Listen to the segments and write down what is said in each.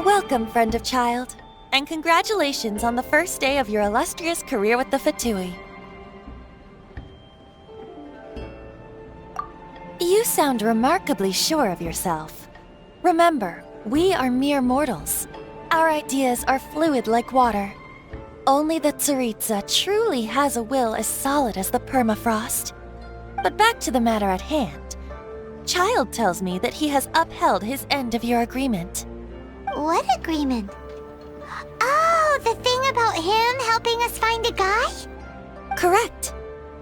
Welcome, friend of child, and congratulations on the first day of your illustrious career with the Fatui. You sound remarkably sure of yourself. Remember, we are mere mortals. Our ideas are fluid like water. Only the Tsaritsa truly has a will as solid as the permafrost. But back to the matter at hand. Child tells me that he has upheld his end of your agreement. What agreement? Oh, the thing about him helping us find a guy? Correct.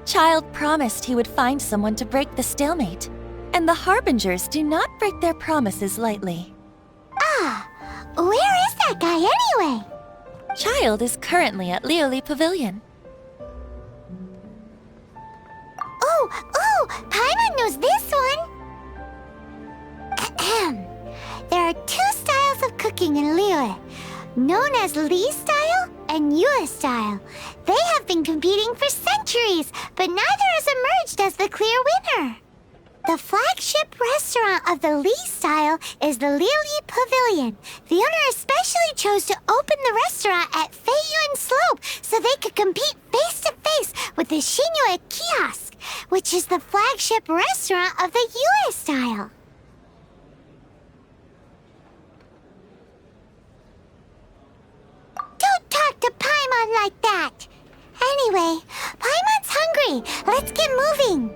Child promised he would find someone to break the stalemate. And the Harbingers do not break their promises lightly. Ah, where is that guy anyway? Child is currently at Lioli Pavilion. Oh, Paimon knows this one! Ahem. There are two styles of cooking in Liyue, known as Li style and Yue style. They have been competing for centuries, but neither has emerged as the clear winner. The flagship restaurant of the Li style is the Lioli Pavilion. The owner especially chose to open the restaurant at Feiyuan Slope so they could compete face-to-face with the Xinyue Kiosk, which is the flagship restaurant of the Yue style. Don't talk to Paimon like that! Anyway, Paimon's hungry. Let's get moving.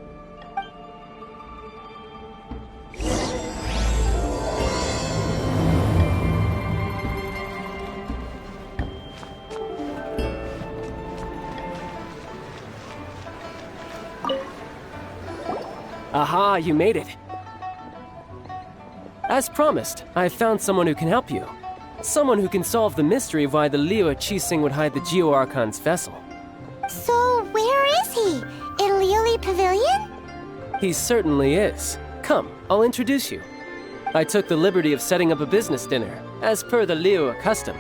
Aha, you made it. As promised, I found someone who can help you. Someone who can solve the mystery of why the Liyue Qixing would hide the Geo Archon's vessel. So, where is he? In Lioli Pavilion? He certainly is. Come, I'll introduce you. I took the liberty of setting up a business dinner, as per the Liyue custom.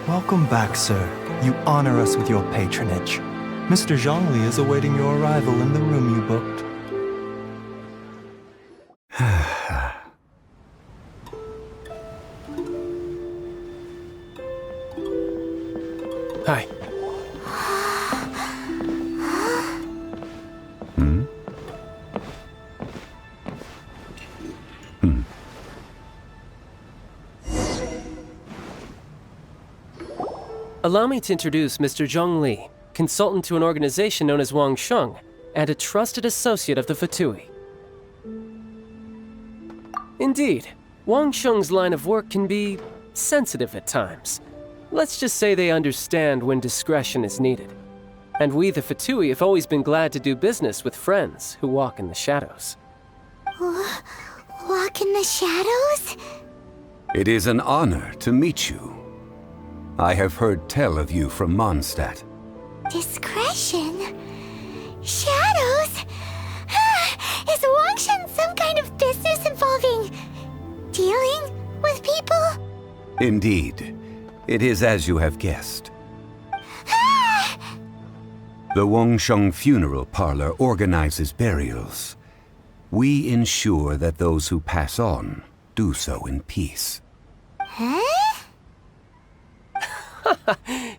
Welcome back, sir. You honor us with your patronage. Mr. Zhongli is awaiting your arrival in the room you booked. Hi. Allow me to introduce Mr. Zhongli, consultant to an organization known as Wangsheng, and a trusted associate of the Fatui. Indeed, Wangsheng's line of work can be sensitive at times. Let's just say they understand when discretion is needed. And we, the Fatui, have always been glad to do business with friends who walk in the shadows. Walk in the shadows? It is an honor to meet you. I have heard tell of you from Mondstadt. Discretion? Shadows? Is Wangsheng some kind of business involving dealing with people? Indeed. It is as you have guessed. The Wangsheng Funeral Parlor organizes burials. We ensure that those who pass on do so in peace. Huh?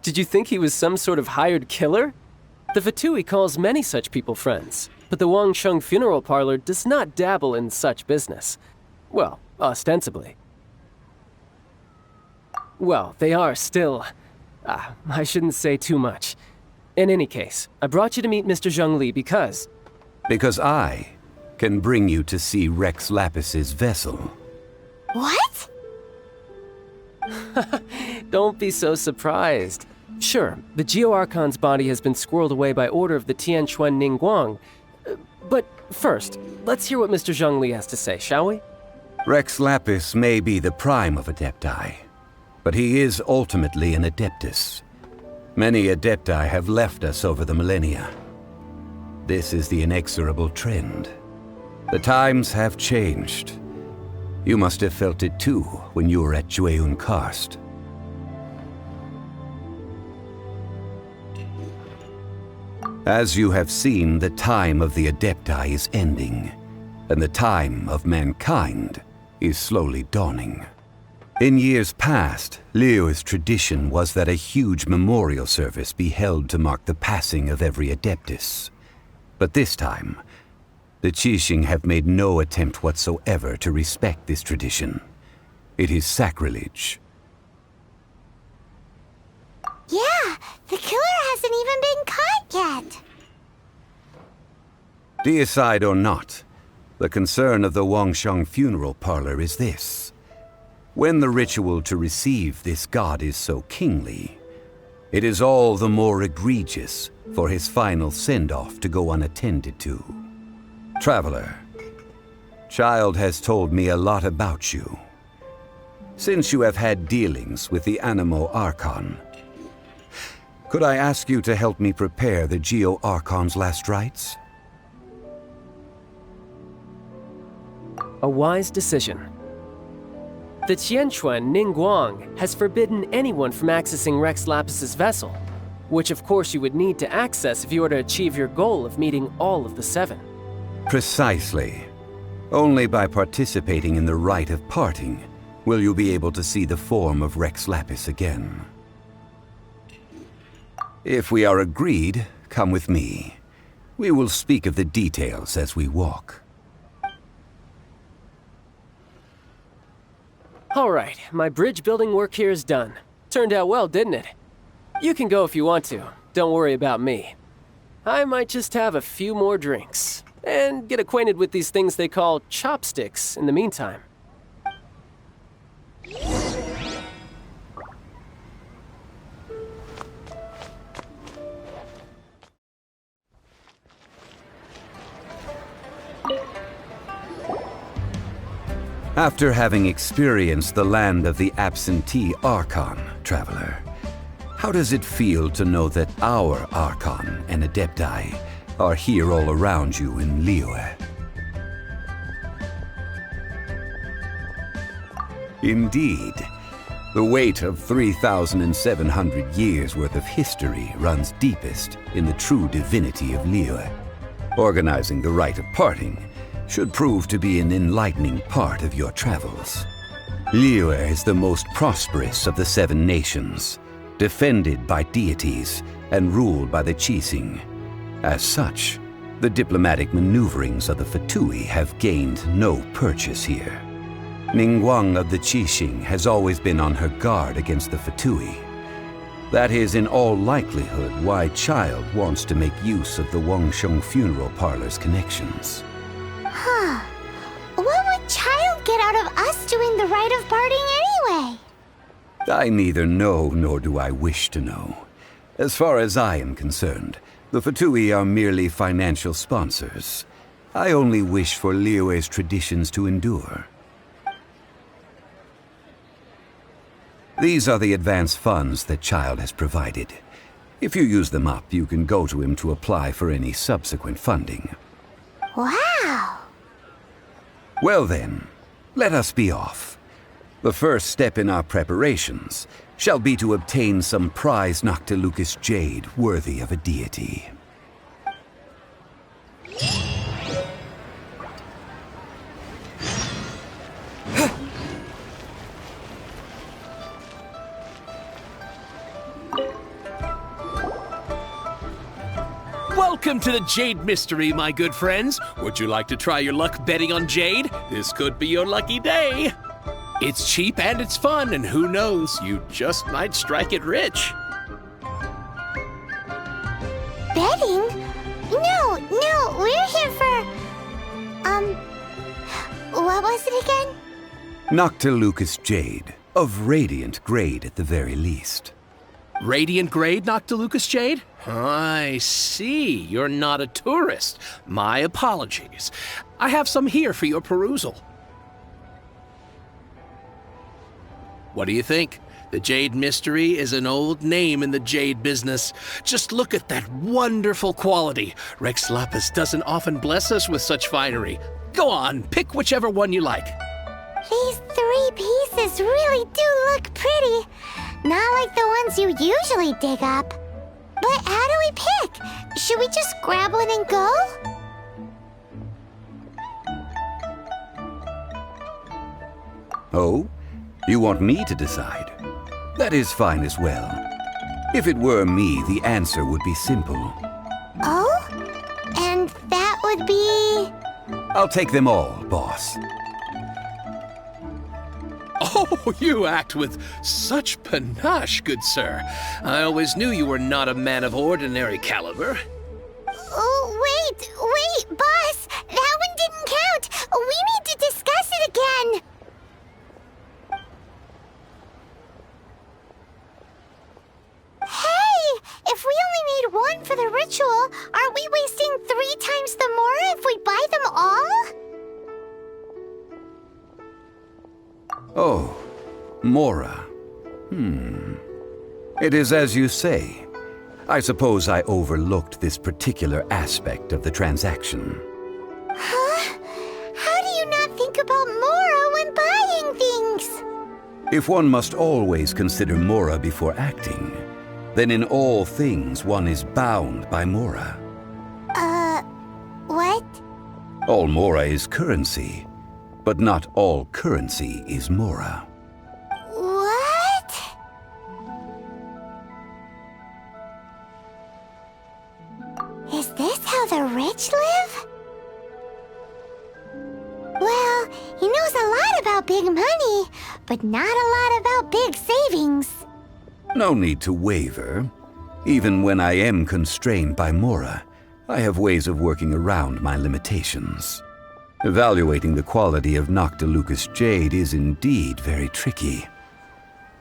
Did you think he was some sort of hired killer? The Fatui calls many such people friends, but the Wangsheng Funeral Parlor does not dabble in such business. Well, ostensibly. Well, they are still... I shouldn't say too much. In any case, I brought you to meet Mr. Zhongli because... Because I can bring you to see Rex Lapis's vessel. What? Don't be so surprised. Sure, the Geo Archon's body has been squirreled away by order of the Tianquan Ningguang. But first, let's hear what Mr. Zhongli has to say, shall we? Rex Lapis may be the prime of Adepti, but he is ultimately an Adeptus. Many Adepti have left us over the millennia. This is the inexorable trend. The times have changed. You must have felt it too when you were at Jueyun Karst. As you have seen, the time of the Adepti is ending, and the time of mankind is slowly dawning. In years past, Liyue's tradition was that a huge memorial service be held to mark the passing of every Adeptus. But this time, the Qixing have made no attempt whatsoever to respect this tradition. It is sacrilege. Yeah, the killer hasn't even been caught yet. Deicide or not, the concern of the Wangsheng funeral parlor is this. When the ritual to receive this god is so kingly, it is all the more egregious for his final send-off to go unattended to. Traveler, Child has told me a lot about you. Since you have had dealings with the Animo Archon, could I ask you to help me prepare the Geo Archon's last rites? A wise decision. The Tianquan Ningguang has forbidden anyone from accessing Rex Lapis's vessel, which of course you would need to access if you were to achieve your goal of meeting all of the 7. Precisely. Only by participating in the rite of parting will you be able to see the form of Rex Lapis again. If we are agreed, come with me. We will speak of the details as we walk. All right, my bridge building work here is done. Turned out well, didn't it? You can go if you want to. Don't worry about me. I might just have a few more drinks and get acquainted with these things they call chopsticks in the meantime. After having experienced the land of the absentee Archon, Traveler, how does it feel to know that our Archon and Adepti are here all around you in Liyue? Indeed, the weight of 3,700 years worth of history runs deepest in the true divinity of Liyue. Organizing the rite of parting should prove to be an enlightening part of your travels. Liyue is the most prosperous of the 7 nations, defended by deities and ruled by the Qixing. As such, the diplomatic maneuverings of the Fatui have gained no purchase here. Ningguang of the Qixing has always been on her guard against the Fatui. That is in all likelihood why Child wants to make use of the Wangsheng funeral parlor's connections. Huh. What would Child get out of us doing the rite of parting anyway? I neither know nor do I wish to know. As far as I am concerned, the Fatui are merely financial sponsors. I only wish for Liyue's traditions to endure. These are the advance funds that Child has provided. If you use them up, you can go to him to apply for any subsequent funding. Wow! Well then, let us be off. The first step in our preparations shall be to obtain some prized Noctilucous jade worthy of a deity. Welcome to the Jade Mystery, my good friends. Would you like to try your luck betting on Jade? This could be your lucky day. It's cheap and it's fun, and who knows, you just might strike it rich. Betting? No, we're here for... what was it again? Noctilucous jade, of radiant grade at the very least. Radiant grade Noctilucous jade? I see. You're not a tourist. My apologies. I have some here for your perusal. What do you think? The Jade Mystery is an old name in the jade business. Just look at that wonderful quality. Rex Lapis doesn't often bless us with such finery. Go on, pick whichever one you like. These 3 pieces really do look pretty. Not like the ones you usually dig up. But how do we pick? Should we just grab one and go? Oh? You want me to decide? That is fine as well. If it were me, the answer would be simple. Oh? And that would be... I'll take them all, boss. Oh, you act with such panache, good sir. I always knew you were not a man of ordinary caliber. Oh, wait, boss! That one didn't count! We need to discuss it again! Hey! If we only need one for the ritual, aren't we wasting 3 times the more if we buy them all? Oh, Mora. It is as you say. I suppose I overlooked this particular aspect of the transaction. Huh? How do you not think about Mora when buying things? If one must always consider Mora before acting, then in all things one is bound by Mora. What? All Mora is currency, but not all currency is Mora. What? Is this how the rich live? Well, he knows a lot about big money, but not a lot about big savings. No need to waver. Even when I am constrained by Mora, I have ways of working around my limitations. Evaluating the quality of Noctilucous jade is indeed very tricky.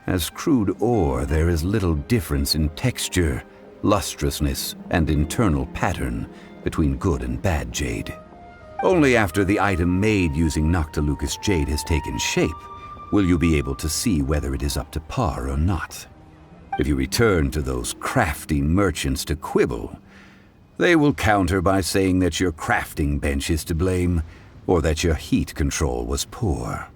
As crude ore, there is little difference in texture, lustrousness, and internal pattern between good and bad jade. Only after the item made using Noctilucous jade has taken shape will you be able to see whether it is up to par or not. If you return to those crafty merchants to quibble, they will counter by saying that your crafting bench is to blame, or that your heat control was poor.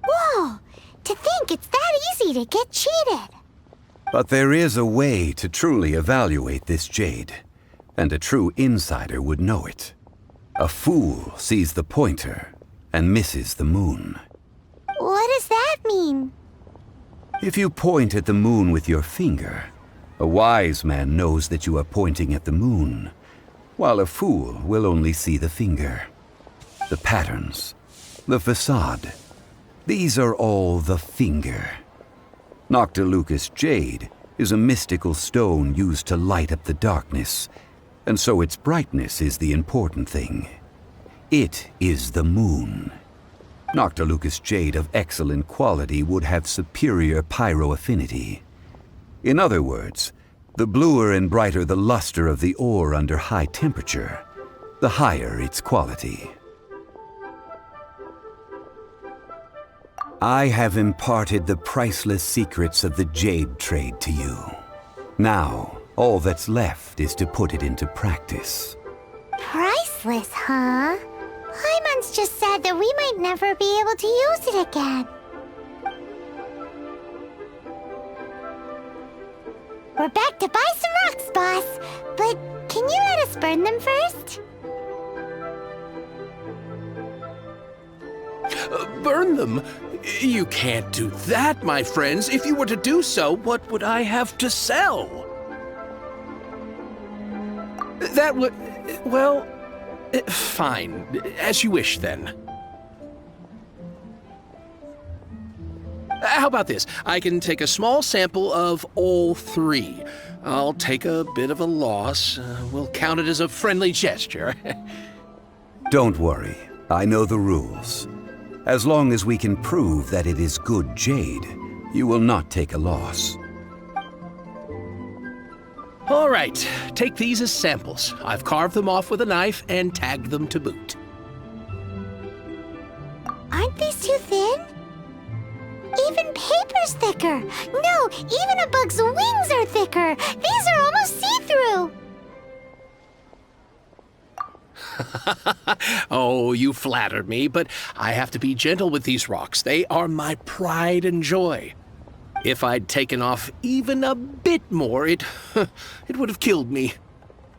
Whoa! To think it's that easy to get cheated! But there is a way to truly evaluate this jade, and a true insider would know it. A fool sees the pointer and misses the moon. What does that mean? If you point at the moon with your finger, a wise man knows that you are pointing at the moon, while a fool will only see the finger. The patterns, the facade, these are all the finger. Noctilucous jade is a mystical stone used to light up the darkness, and so its brightness is the important thing. It is the moon. Noctilucous jade of excellent quality would have superior pyroaffinity. In other words, the bluer and brighter the luster of the ore under high temperature, the higher its quality. I have imparted the priceless secrets of the jade trade to you. Now, all that's left is to put it into practice. Priceless, huh? Hyman's just said that we might never be able to use it again. We're back to buy some rocks, boss. But can you let us burn them first? Burn them? You can't do that, my friends. If you were to do so, what would I have to sell? That would... well... fine. As you wish, then. How about this? I can take a small sample of all 3. I'll take a bit of a loss. We'll count it as a friendly gesture. Don't worry. I know the rules. As long as we can prove that it is good jade, you will not take a loss. All right. Take these as samples. I've carved them off with a knife and tagged them to boot. Aren't these too thin? Even paper's thicker. No, even a bug's wings are thicker. These are almost see-through. Oh, you flattered me, but I have to be gentle with these rocks. They are my pride and joy. If I'd taken off even a bit more, it would have killed me.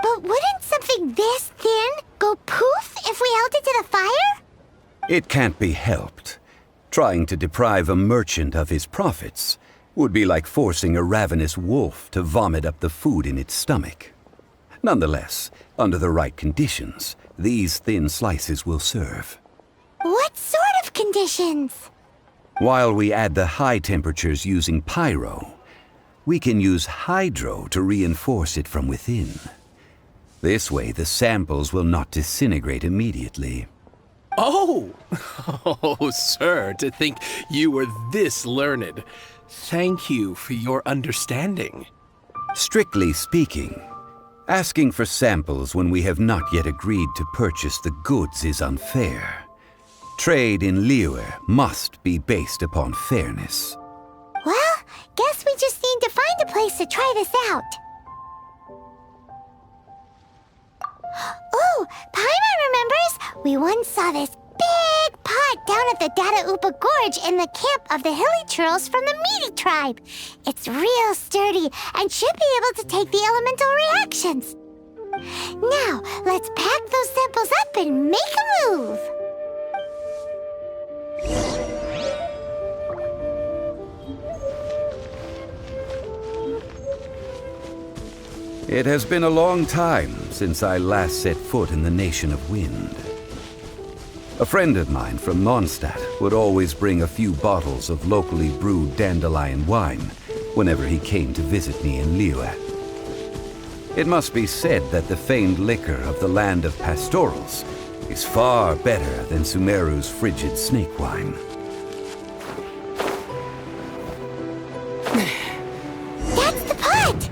But wouldn't something this thin go poof if we held it to the fire? It can't be helped. Trying to deprive a merchant of his profits would be like forcing a ravenous wolf to vomit up the food in its stomach. Nonetheless, under the right conditions, these thin slices will serve. What sort of conditions? While we add the high temperatures using pyro, we can use hydro to reinforce it from within. This way, the samples will not disintegrate immediately. Oh! Oh, sir, to think you were this learned. Thank you for your understanding. Strictly speaking, asking for samples when we have not yet agreed to purchase the goods is unfair. Trade in Liyue must be based upon fairness. Well, guess we just need to find a place to try this out. Oh, Paimon remembers! We once saw this big pot down at the Dada Upa Gorge in the camp of the hilly churls from the Meaty tribe. It's real sturdy and should be able to take the elemental reactions. Now, let's pack those samples up and make a move. It has been a long time since I last set foot in the Nation of Wind. A friend of mine from Mondstadt would always bring a few bottles of locally brewed dandelion wine whenever he came to visit me in Liyue. It must be said that the famed liquor of the land of pastorals is far better than Sumeru's frigid snake wine. That's the pot!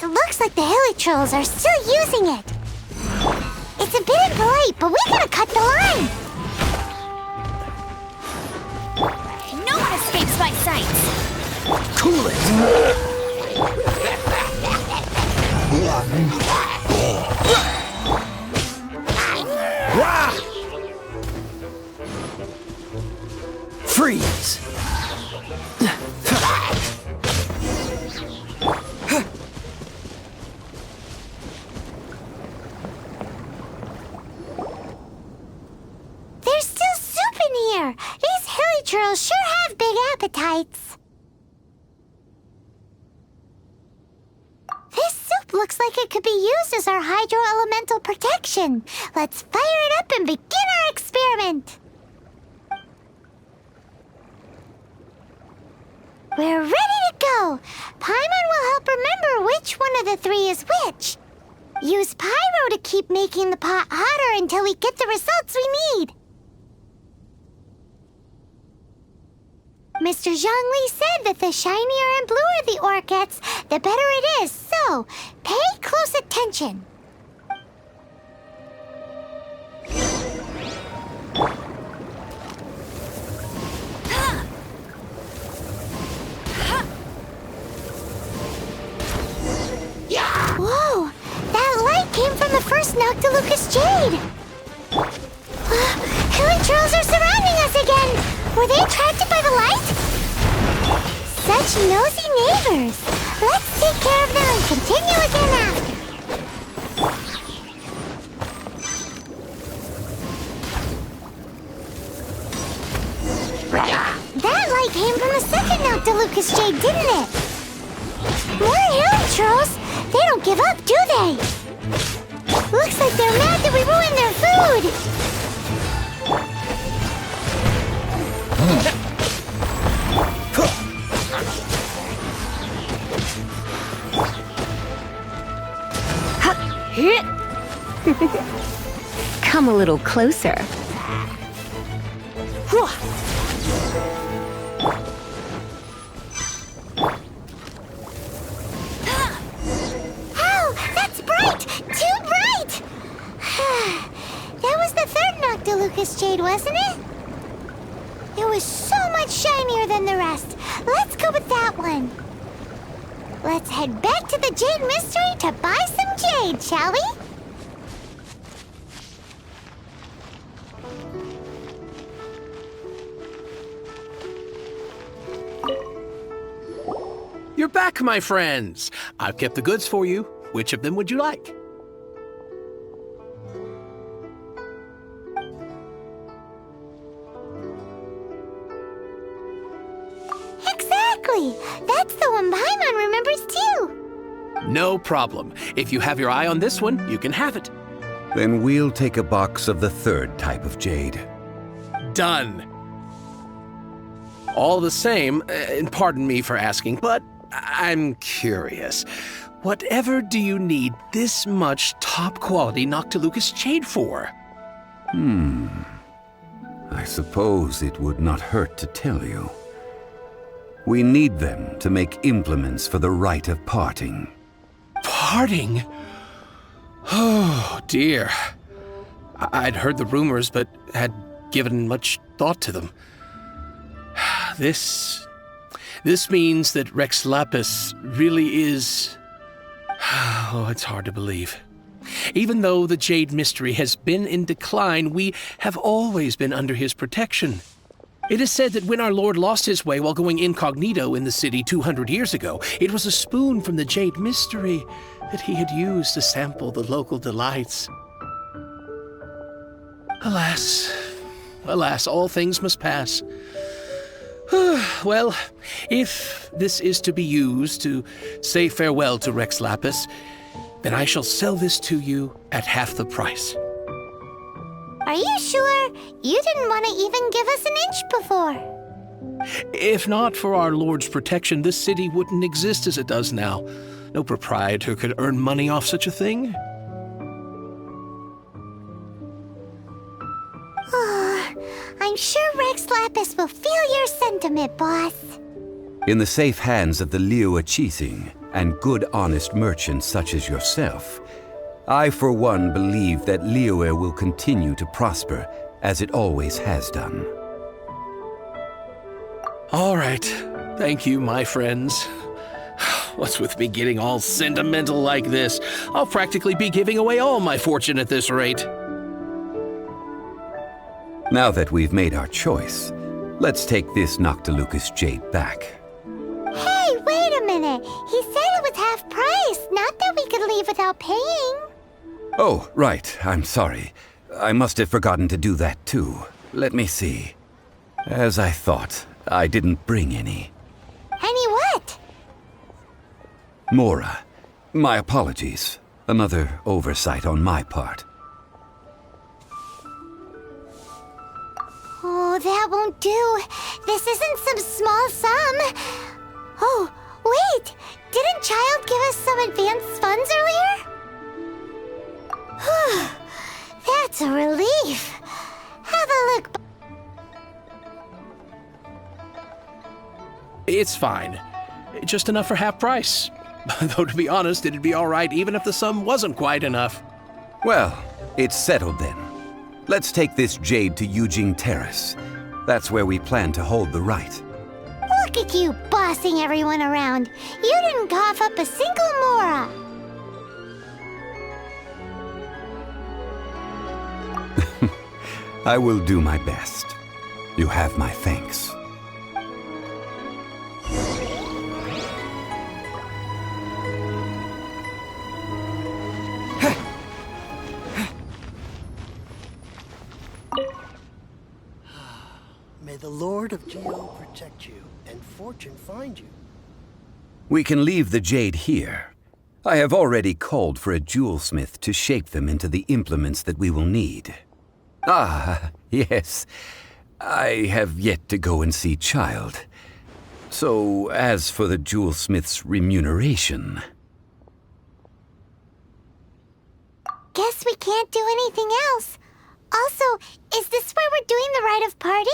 It looks like the hilly trolls are still using it. It's a bit impolite, but we gotta cut the line. No one escapes my sight. Cool it! Freeze! There's still soup in here. These hilly churls sure have big appetites. This soup looks like it could be used as our hydro-elemental protection. Let's fire it up and begin our experiment. We're ready to go. Paimon will help remember which one of the three is which. Use pyro to keep making the pot hotter until we get the results we need. Mr. Zhongli said that the shinier and bluer the ore gets, the better it is, so pay close attention. Whoa! That light came from the first Noctilucous Jade! Hilly trolls are surrounding us again! Were they attracted by the light? Such nosy neighbors! Let's take care of them and continue again after. That light came from the second Noctilucous Jade, didn't it? More hilly trolls! They don't give up, do they? Looks like they're mad that we ruined their food! Come a little closer. Noctilucous Jade, wasn't it? It was so much shinier than the rest. Let's go with that one. Let's head back to the Jade Mystery to buy some jade, shall we? You're back, my friends. I've kept the goods for you. Which of them would you like? Exactly! That's the one Paimon remembers too! No problem. If you have your eye on this one, you can have it. Then we'll take a box of the third type of jade. Done. All the same, and pardon me for asking, but I'm curious. Whatever do you need this much top-quality Noctilucous jade for? I suppose it would not hurt to tell you. We need them to make implements for the rite of parting. Parting? Oh, dear. I'd heard the rumors, but had given much thought to them. This means that Rex Lapis really is... Oh, it's hard to believe. Even though the Jade Mystery has been in decline, we have always been under his protection. It is said that when our Lord lost his way while going incognito in the city 200 years ago, it was a spoon from the Jade Mystery that he had used to sample the local delights. Alas, all things must pass. Well, if this is to be used to say farewell to Rex Lapis, then I shall sell this to you at half the price. Are you sure? You didn't want to even give us an inch before. If not for our Lord's protection, this city wouldn't exist as it does now. No proprietor could earn money off such a thing. I'm sure Rex Lapis will feel your sentiment, boss. In the safe hands of the Liu Chising and good honest merchants such as yourself, I for one believe that Liyue will continue to prosper as it always has done. All right. Thank you, my friends. What's with me getting all sentimental like this? I'll practically be giving away all my fortune at this rate. Now that we've made our choice, let's take this Noctilucous jade back. Hey, wait a minute. He said it was half price, not that we could leave without paying. Oh, right. I'm sorry. I must have forgotten to do that too. Let me see. As I thought, I didn't bring any. Any what? Mora, my apologies. Another oversight on my part. Oh, that won't do. This isn't some small sum. Oh, wait! Didn't Child give us some advanced funds earlier? That's a relief. Have a look. It's fine. Just enough for half price. Though to be honest, it'd be all right even if the sum wasn't quite enough. Well, it's settled then. Let's take this jade to Yujing Terrace. That's where we plan to hold the rite. Look at you bossing everyone around. You didn't cough up a single mora. I will do my best. You have my thanks. May the Lord of Geo protect you and fortune find you. We can leave the jade here. I have already called for a jewelsmith to shape them into the implements that we will need. Ah, yes. I have yet to go and see Child. So, as for the jewelsmith's remuneration... Guess we can't do anything else. Also, is this where we're doing the rite of parting?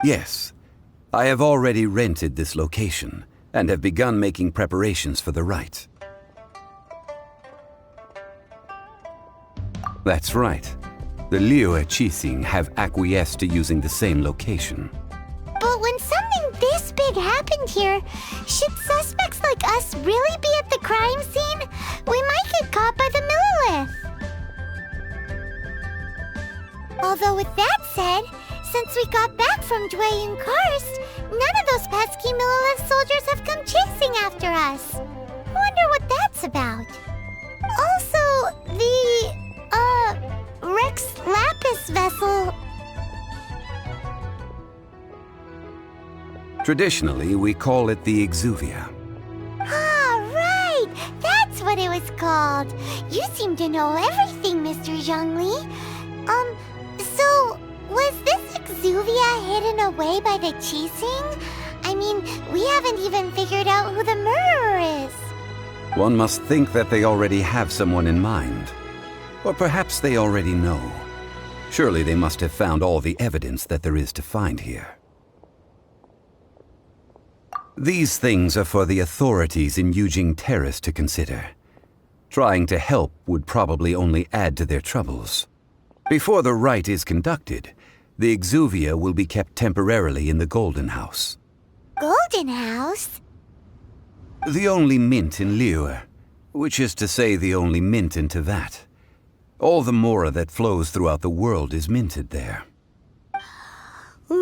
Yes. I have already rented this location, and have begun making preparations for the rite. That's right. The Liu Chising have acquiesced to using the same location. But when something this big happened here, should suspects like us really be at the crime scene? We might get caught by the Millilith. Although with that said, since we got back from Dwayne Karst, boss. Wonder what that's about. Also, the, Rex Lapis vessel. Traditionally, we call it the Exuvia. Ah, right! That's what it was called. You seem to know everything, Mr. Zhongli. So, was this Exuvia hidden away by the Qixing? I mean, we haven't even figured out who the murderer is. One must think that they already have someone in mind. Or perhaps they already know. Surely they must have found all the evidence that there is to find here. These things are for the authorities in Yujing Terrace to consider. Trying to help would probably only add to their troubles. Before the rite is conducted, the Exuvia will be kept temporarily in the Golden House. Golden House? The only mint in Liyue, which is to say the only mint in Tevat. All the mora that flows throughout the world is minted there. Wow!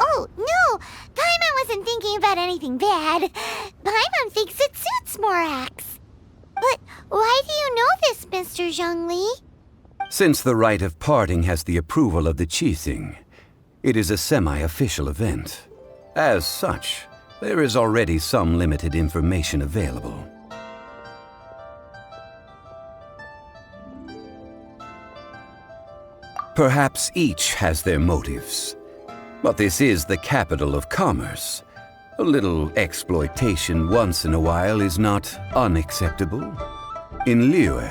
Oh, no! Paimon wasn't thinking about anything bad. Paimon thinks it suits Morax. But why do you know this, Mr. Zhongli? Since the rite of parting has the approval of the Qixing, it is a semi-official event. As such, there is already some limited information available. Perhaps each has their motives. But this is the capital of commerce. A little exploitation once in a while is not unacceptable. In Liyue,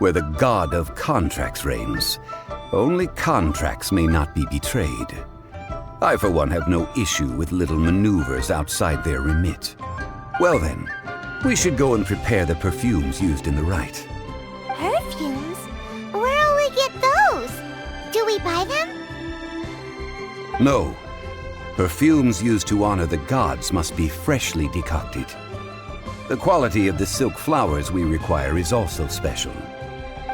where the god of contracts reigns, only contracts may not be betrayed. I, for one, have no issue with little maneuvers outside their remit. Well then, we should go and prepare the perfumes used in the rite. Perfumes? Where'll we get those? Do we buy them? No. Perfumes used to honor the gods must be freshly decocted. The quality of the silk flowers we require is also special.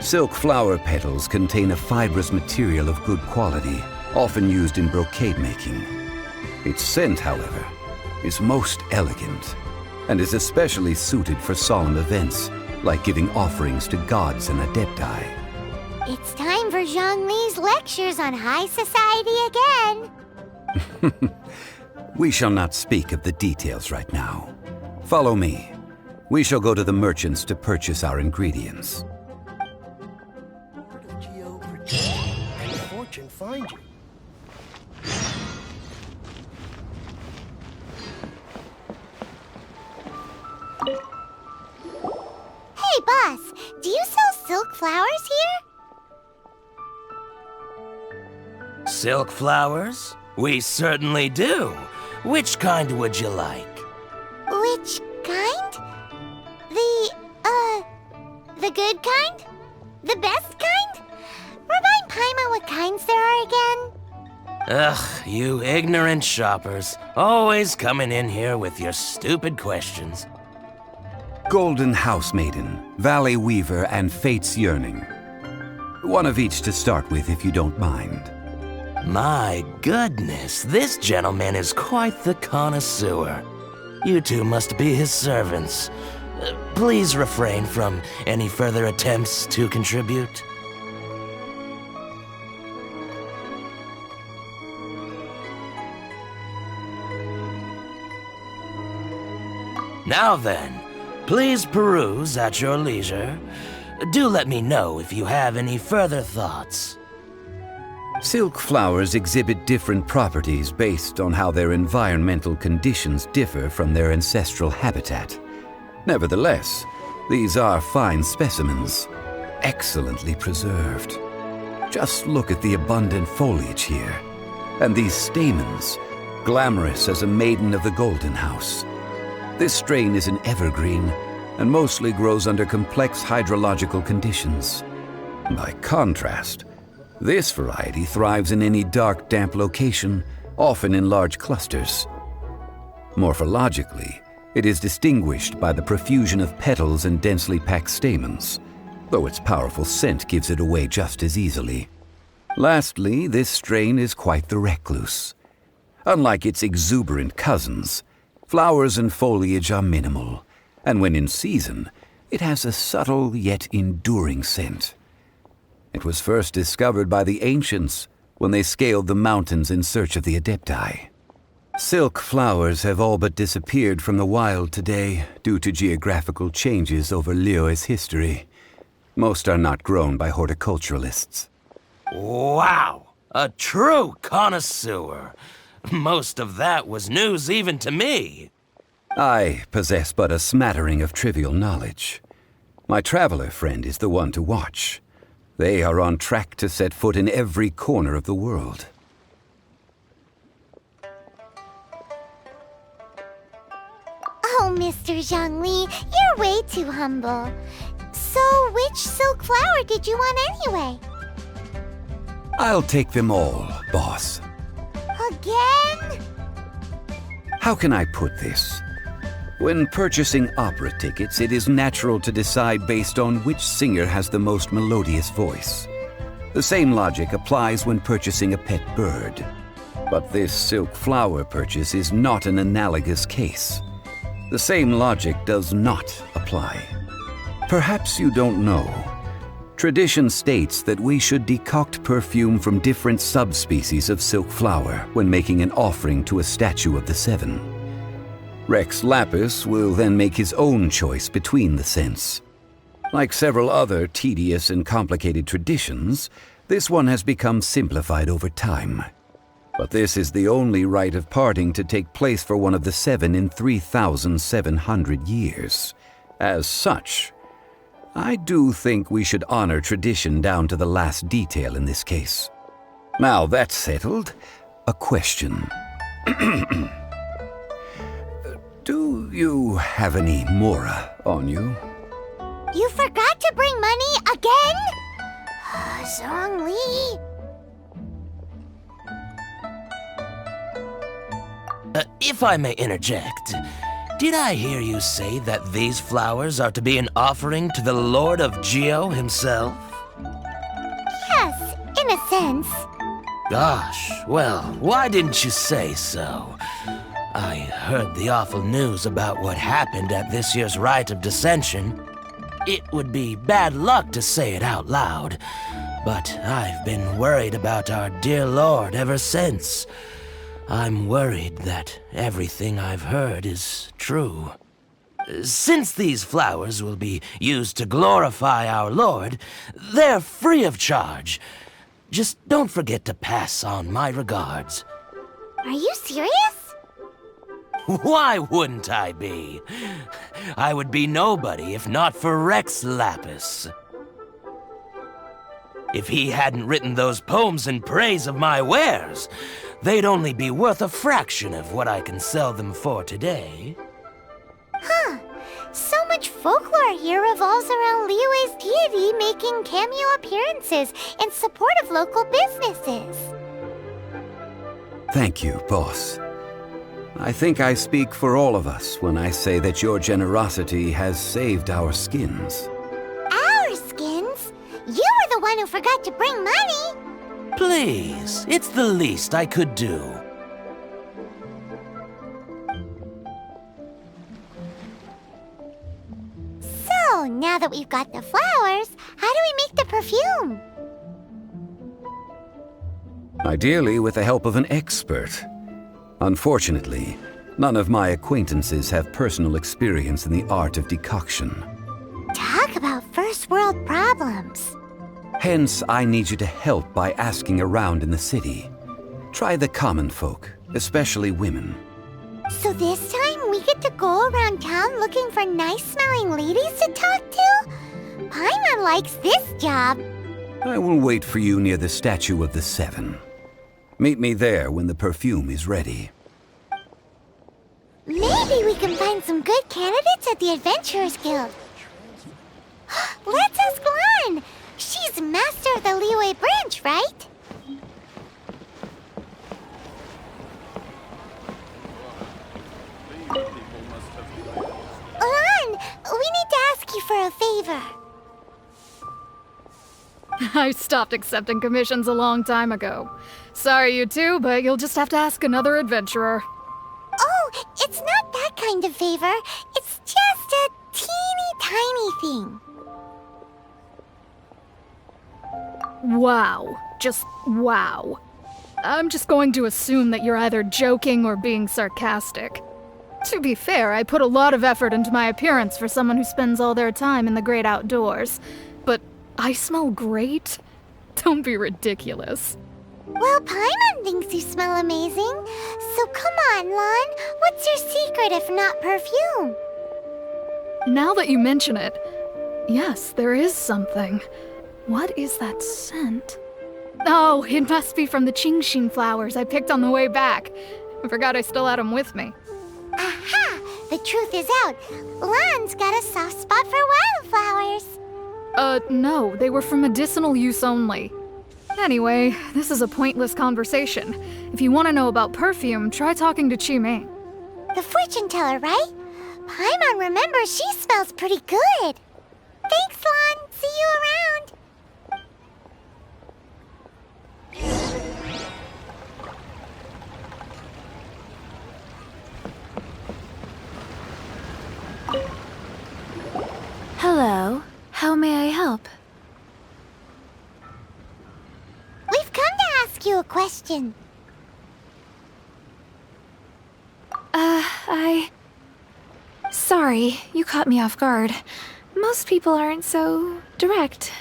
Silk flower petals contain a fibrous material of good quality, often used in brocade making. Its scent, however, is most elegant, and is especially suited for solemn events, like giving offerings to gods and adepti. It's time for Zhongli's lectures on high society again. We shall not speak of the details right now. Follow me. We shall go to the merchants to purchase our ingredients. Where does Geo protect and fortune find you? Hey, boss, do you sell silk flowers here? Silk flowers? We certainly do. Which kind would you like? Which kind? The good kind? The best kind? Remind Paimon what kinds there are again. Ugh, you ignorant shoppers. Always coming in here with your stupid questions. Golden House Maiden, Valley Weaver, and Fate's Yearning. One of each to start with, if you don't mind. My goodness, this gentleman is quite the connoisseur. You two must be his servants. Please refrain from any further attempts to contribute. Now then, please peruse at your leisure. Do let me know if you have any further thoughts. Silk flowers exhibit different properties based on how their environmental conditions differ from their ancestral habitat. Nevertheless, these are fine specimens, excellently preserved. Just look at the abundant foliage here, and these stamens, glamorous as a maiden of the Golden House. This strain is an evergreen, and mostly grows under complex hydrological conditions. By contrast, this variety thrives in any dark, damp location, often in large clusters. Morphologically, it is distinguished by the profusion of petals and densely packed stamens, though its powerful scent gives it away just as easily. Lastly, this strain is quite the recluse. Unlike its exuberant cousins, Flowers and foliage are minimal, and when in season, it has a subtle yet enduring scent. It was first discovered by the ancients when they scaled the mountains in search of the Adepti. Silk flowers have all but disappeared from the wild today due to geographical changes over Liyue's history. Most are not grown by horticulturalists. Wow! A true connoisseur. Most of that was news even to me. I possess but a smattering of trivial knowledge. My traveler friend is the one to watch. They are on track to set foot in every corner of the world. Oh, Mr. Zhongli, you're way too humble. So, which silk flower did you want anyway? I'll take them all, boss. Again? How can I put this? When purchasing opera tickets, it is natural to decide based on which singer has the most melodious voice. The same logic applies when purchasing a pet bird. But this silk flower purchase is not an analogous case. The same logic does not apply. Perhaps you don't know. Tradition states that we should decoct perfume from different subspecies of silk flower when making an offering to a statue of the seven. Rex Lapis will then make his own choice between the scents. Like several other tedious and complicated traditions, this one has become simplified over time. But this is the only rite of parting to take place for one of the seven in 3,700 years. As such, I do think we should honor tradition down to the last detail in this case. Now that's settled, a question. Do you have any mora on you? You forgot to bring money again? Zhongli. If I may interject, did I hear you say that these flowers are to be an offering to the Lord of Geo himself? Yes, in a sense. Gosh, well, why didn't you say so? I heard the awful news about what happened at this year's Rite of Dissension. It would be bad luck to say it out loud, but I've been worried about our dear Lord ever since. I'm worried that everything I've heard is true. Since these flowers will be used to glorify our Lord, they're free of charge. Just don't forget to pass on my regards. Are you serious? Why wouldn't I be? I would be nobody if not for Rex Lapis. If he hadn't written those poems in praise of my wares, they'd only be worth a fraction of what I can sell them for today. Huh. So much folklore here revolves around Liyue's deity making cameo appearances in support of local businesses. Thank you, boss. I think I speak for all of us when I say that your generosity has saved our skins. Our skins? You were the one who forgot to bring money. Please, it's the least I could do. So, now that we've got the flowers, how do we make the perfume? Ideally with the help of an expert. Unfortunately, none of my acquaintances have personal experience in the art of decoction. Talk about first world problems. Hence, I need you to help by asking around in the city. Try the common folk, especially women. So this time we get to go around town looking for nice-smelling ladies to talk to? Paimon likes this job. I will wait for you near the statue of the Seven. Meet me there when the perfume is ready. Maybe we can find some good candidates at the Adventurers Guild. Let's ask Lan. She's master of the Liyue branch, right? Lan, we need to ask you for a favor. I stopped accepting commissions a long time ago. Sorry, you two, but you'll just have to ask another adventurer. Oh, it's not that kind of favor. It's just a teeny tiny thing. Wow. Just wow. I'm just going to assume that you're either joking or being sarcastic. To be fair, I put a lot of effort into my appearance for someone who spends all their time in the great outdoors. But I smell great? Don't be ridiculous. Well, Paimon thinks you smell amazing. So come on, Lon. What's your secret if not perfume? Now that you mention it, yes, there is something. What is that scent? Oh, it must be from the Qingxin flowers I picked on the way back. I forgot I still had them with me. Aha! The truth is out. Lon's got a soft spot for wildflowers. No, they were for medicinal use only. Anyway, this is a pointless conversation. If you want to know about perfume, try talking to Qiming. The fortune teller, right? Paimon remembers she smells pretty good. Thanks, Lon. See you around. Hello. How may I help? We've come to ask you a question. Sorry, you caught me off guard. Most people aren't so direct.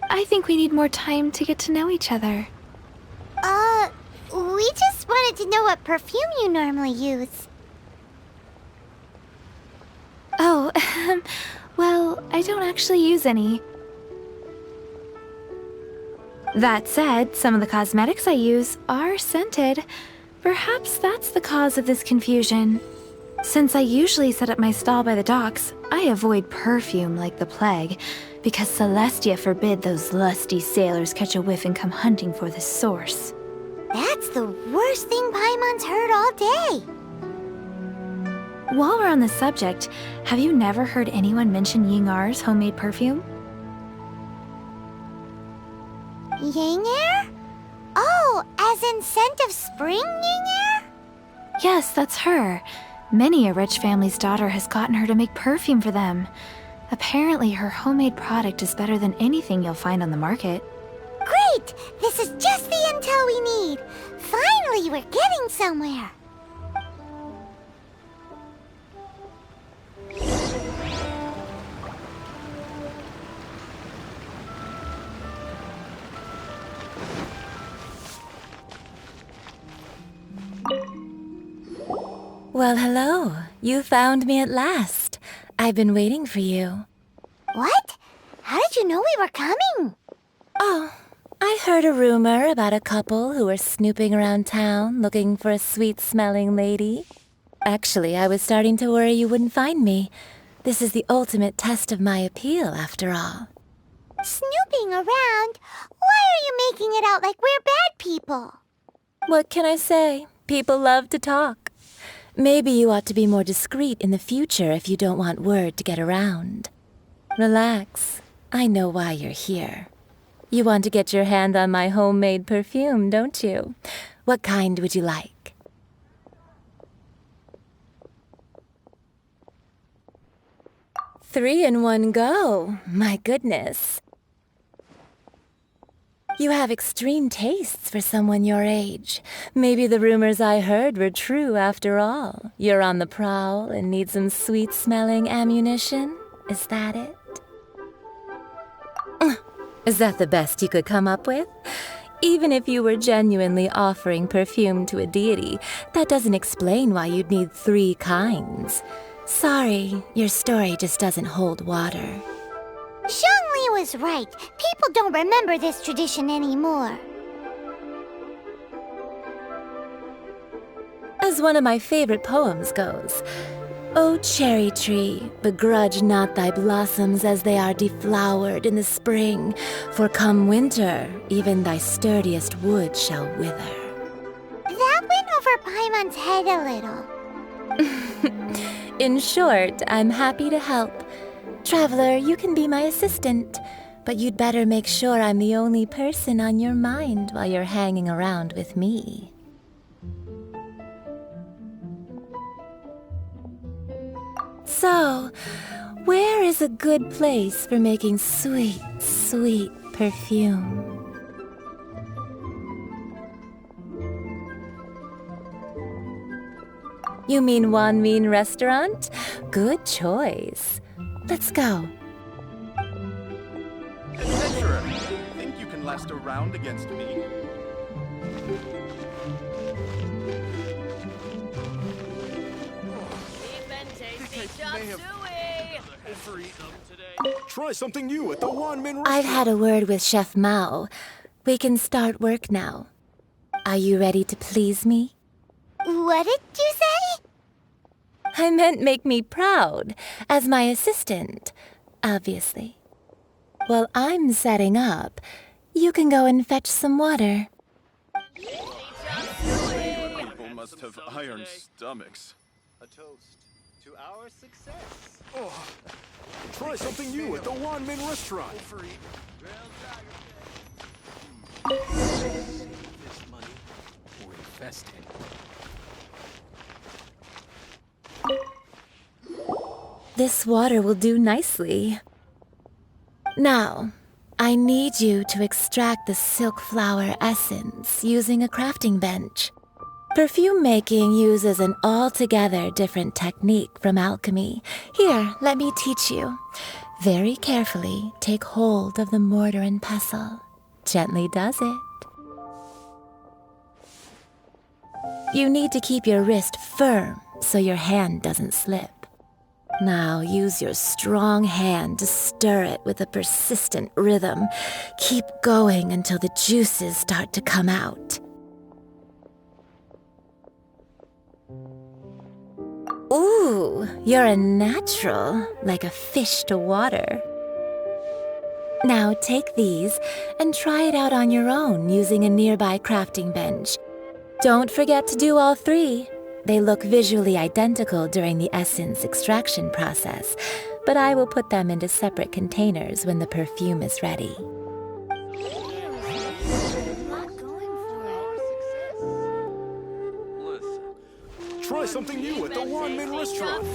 I think we need more time to get to know each other. We just wanted to know what perfume you normally use. Oh, well, I don't actually use any. That said, some of the cosmetics I use are scented. Perhaps that's the cause of this confusion. Since I usually set up my stall by the docks, I avoid perfume like the plague, because Celestia forbid those lusty sailors catch a whiff and come hunting for the source. That's the worst thing Paimon's heard all day. While we're on the subject, have you never heard anyone mention Yingar's homemade perfume? Yingar? Oh, as in scent of spring, Yingar? Yes, that's her. Many a rich family's daughter has gotten her to make perfume for them. Apparently, her homemade product is better than anything you'll find on the market. Great! This is just the intel we need. Finally, we're getting somewhere. Well, hello. You found me at last. I've been waiting for you. What? How did you know we were coming? Oh, I heard a rumor about a couple who were snooping around town looking for a sweet-smelling lady. Actually, I was starting to worry you wouldn't find me. This is the ultimate test of my appeal, after all. Snooping around? Why are you making it out like we're bad people? What can I say? People love to talk. Maybe you ought to be more discreet in the future if you don't want word to get around. Relax. I know why you're here. You want to get your hand on my homemade perfume, don't you? What kind would you like? Three in one go. My goodness. You have extreme tastes for someone your age. Maybe the rumors I heard were true after all. You're on the prowl and need some sweet-smelling ammunition? Is that it? Is that the best you could come up with? Even if you were genuinely offering perfume to a deity, that doesn't explain why you'd need 3 kinds. Sorry, your story just doesn't hold water. Zhongli was right. People don't remember this tradition anymore. As one of my favorite poems goes, O cherry tree, begrudge not thy blossoms as they are deflowered in the spring, for come winter, even thy sturdiest wood shall wither. That went over Paimon's head a little. In short, I'm happy to help. Traveler, you can be my assistant, but you'd better make sure I'm the only person on your mind while you're hanging around with me. So, where is a good place for making sweet, sweet perfume? You mean Wanmin restaurant? Good choice. Let's go. Adventurer, think you can last a round against me? Try something new at the Wanmin restaurant. I've had a word with Chef Mao. We can start work now. Are you ready to please me? What did you say? I meant make me proud, as my assistant, obviously. While I'm setting up, you can go and fetch some water. People must have iron stomachs. A toast to our success. Oh, try something new at the Wanmin restaurant. This money or invest it. This water will do nicely. Now, I need you to extract the silk flower essence using a crafting bench. Perfume making uses an altogether different technique from alchemy. Here, let me teach you. Very carefully, take hold of the mortar and pestle. Gently does it. You need to keep your wrist firm so your hand doesn't slip. Now use your strong hand to stir it with a persistent rhythm. Keep going until the juices start to come out. Ooh, you're a natural, like a fish to water. Now take these and try it out on your own using a nearby crafting bench. Don't forget to do all three. They look visually identical during the essence extraction process, but I will put them into separate containers when the perfume is ready. Try something new at the Wanmin restaurant.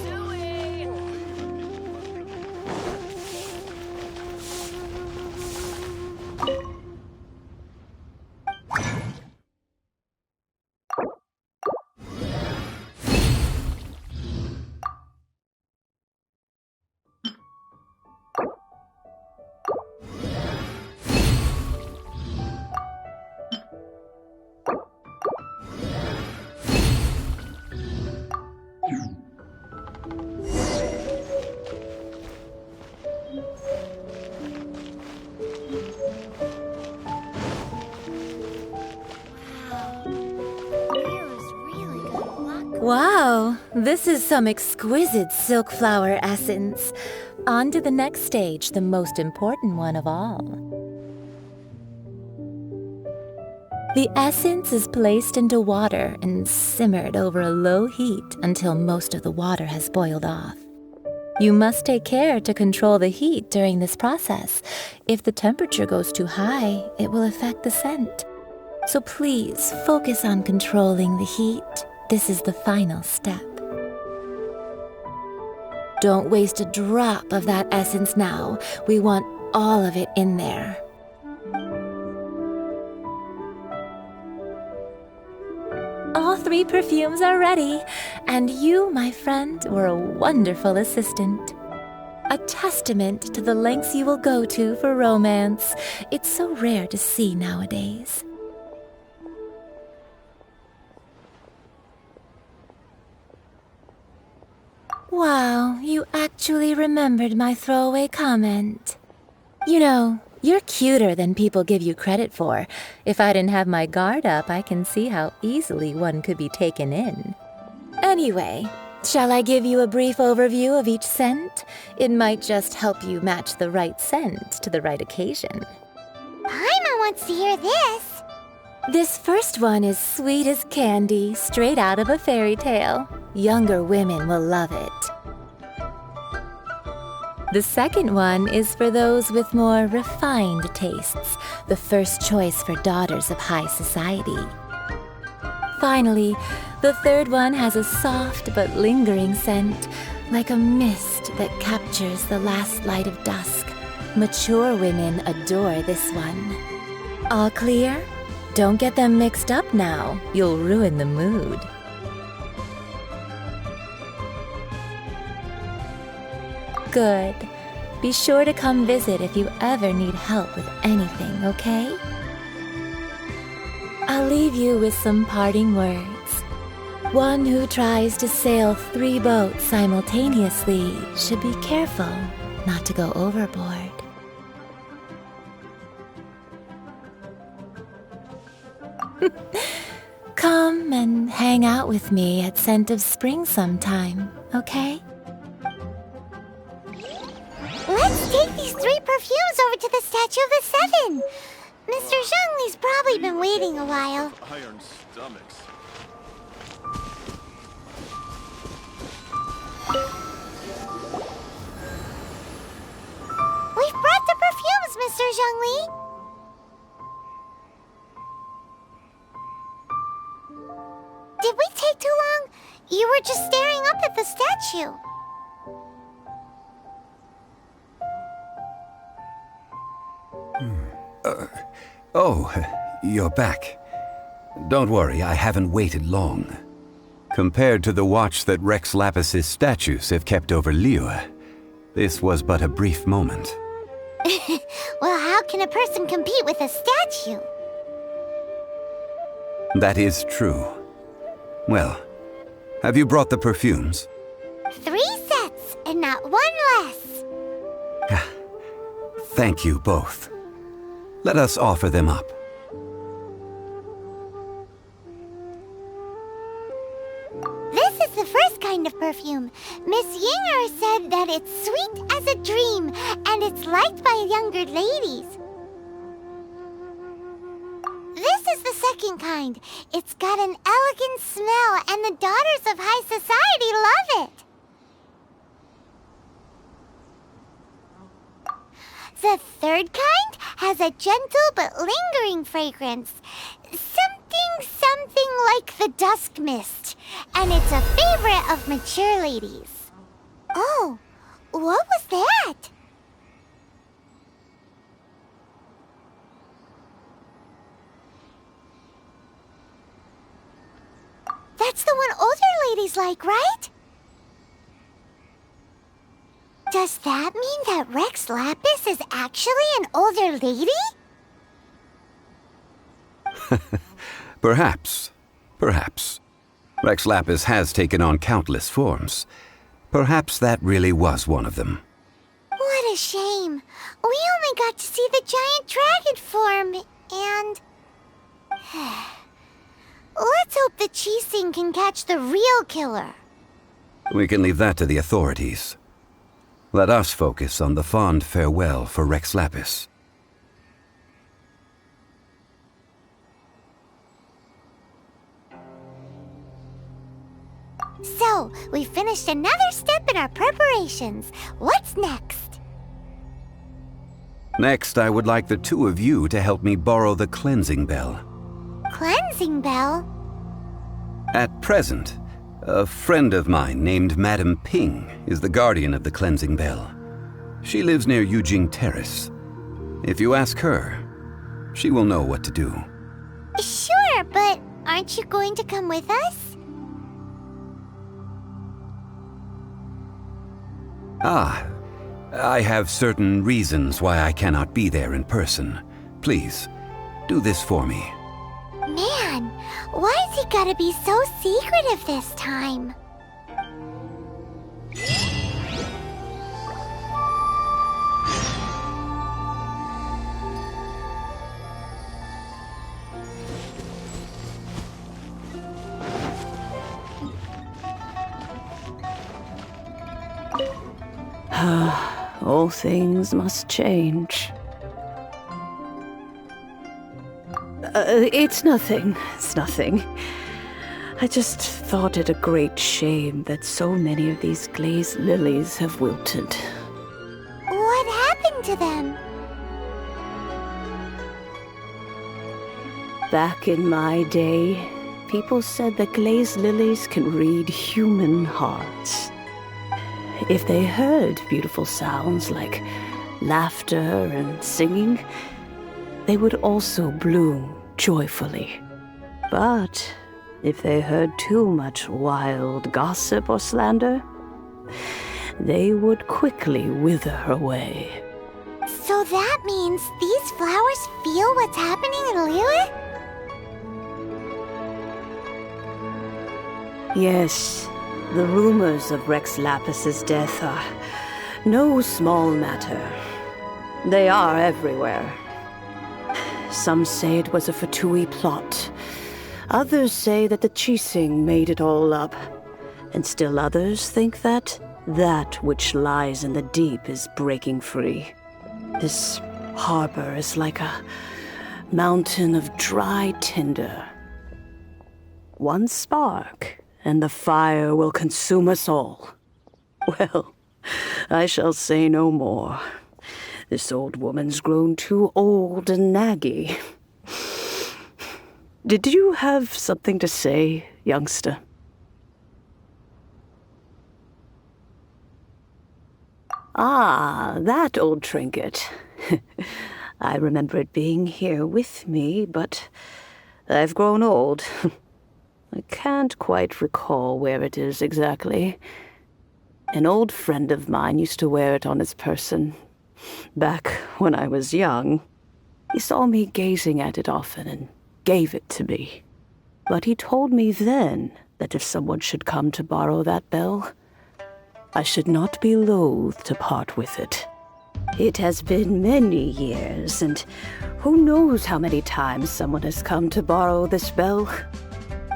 Wow, this is some exquisite silk flower essence. On to the next stage, the most important one of all. The essence is placed into water and simmered over a low heat until most of the water has boiled off. You must take care to control the heat during this process. If the temperature goes too high, it will affect the scent. So please focus on controlling the heat. This is the final step. Don't waste a drop of that essence now. We want all of it in there. All three perfumes are ready, and you, my friend, were a wonderful assistant. A testament to the lengths you will go to for romance. It's so rare to see nowadays. Wow, you actually remembered my throwaway comment. You know, you're cuter than people give you credit for. If I didn't have my guard up, I can see how easily one could be taken in. Anyway, shall I give you a brief overview of each scent? It might just help you match the right scent to the right occasion. Paimon wants to hear this. This first one is sweet as candy, straight out of a fairy tale. Younger women will love it. The second one is for those with more refined tastes, the first choice for daughters of high society. Finally, the third one has a soft but lingering scent, like a mist that captures the last light of dusk. Mature women adore this one. All clear? Don't get them mixed up now. You'll ruin the mood. Good. Be sure to come visit if you ever need help with anything, okay? I'll leave you with some parting words. One who tries to sail 3 boats simultaneously should be careful not to go overboard. Come and hang out with me at Scent of Spring sometime, okay? Let's take these 3 perfumes over to the Statue of the Seven. Mr. Zhongli's probably been waiting a while. Iron stomachs. We've brought the perfumes, Mr. Zhongli. Did we take too long? You were just staring up at the statue. Oh, you're back. Don't worry, I haven't waited long. Compared to the watch that Rex Lapis's statues have kept over Liyue, this was but a brief moment. Well, how can a person compete with a statue? That is true. Well, have you brought the perfumes? 3 sets, and not 1 less. Thank you both. Let us offer them up. This is the first kind of perfume. Miss Yinger said that it's sweet as a dream, and it's liked by younger ladies. This is the second kind. It's got an elegant smell, and the daughters of high society love it. The third kind has a gentle but lingering fragrance. Something like the dusk mist. And it's a favorite of mature ladies. Oh, what was that? That's the one older ladies like, right? Does that mean that Rex Lapis is actually an older lady? Perhaps. Rex Lapis has taken on countless forms. Perhaps that really was one of them. What a shame. We only got to see the giant dragon form, and... Let's hope the Qixing can catch the real killer. We can leave that to the authorities. Let us focus on the fond farewell for Rex Lapis. So, we finished another step in our preparations. What's next? Next, I would like the 2 of you to help me borrow the cleansing bell. Cleansing bell? At present, a friend of mine named Madame Ping is the guardian of the cleansing bell. She lives near Yujing Terrace. If you ask her, she will know what to do. Sure, but aren't you going to come with us? I have certain reasons why I cannot be there in person. Please, do this for me. Man, why's he gotta be so secretive this time? All things must change. It's nothing. I just thought it a great shame that so many of these glazed lilies have wilted. What happened to them? Back in my day, people said that glazed lilies can read human hearts. if they heard beautiful sounds like laughter and singing, they would also bloom joyfully. But if they heard too much wild gossip or slander, they would quickly wither away. So that means these flowers feel what's happening in Liyue? Yes, the rumors of Rex Lapis's death are no small matter. They are everywhere. Some say it was a Fatui plot. Others say that the Qixing made it all up. And still others think that which lies in the deep is breaking free. This harbor is like a mountain of dry tinder. One spark, and the fire will consume us all. Well, I shall say no more. This old woman's grown too old and naggy. Did you have something to say, youngster? Ah, that old trinket. I remember it being here with me, but I've grown old. I can't quite recall where it is exactly. An old friend of mine used to wear it on his person. Back when I was young, he saw me gazing at it often and gave it to me. But he told me then that if someone should come to borrow that bell, I should not be loath to part with it. It has been many years, and who knows how many times someone has come to borrow this bell.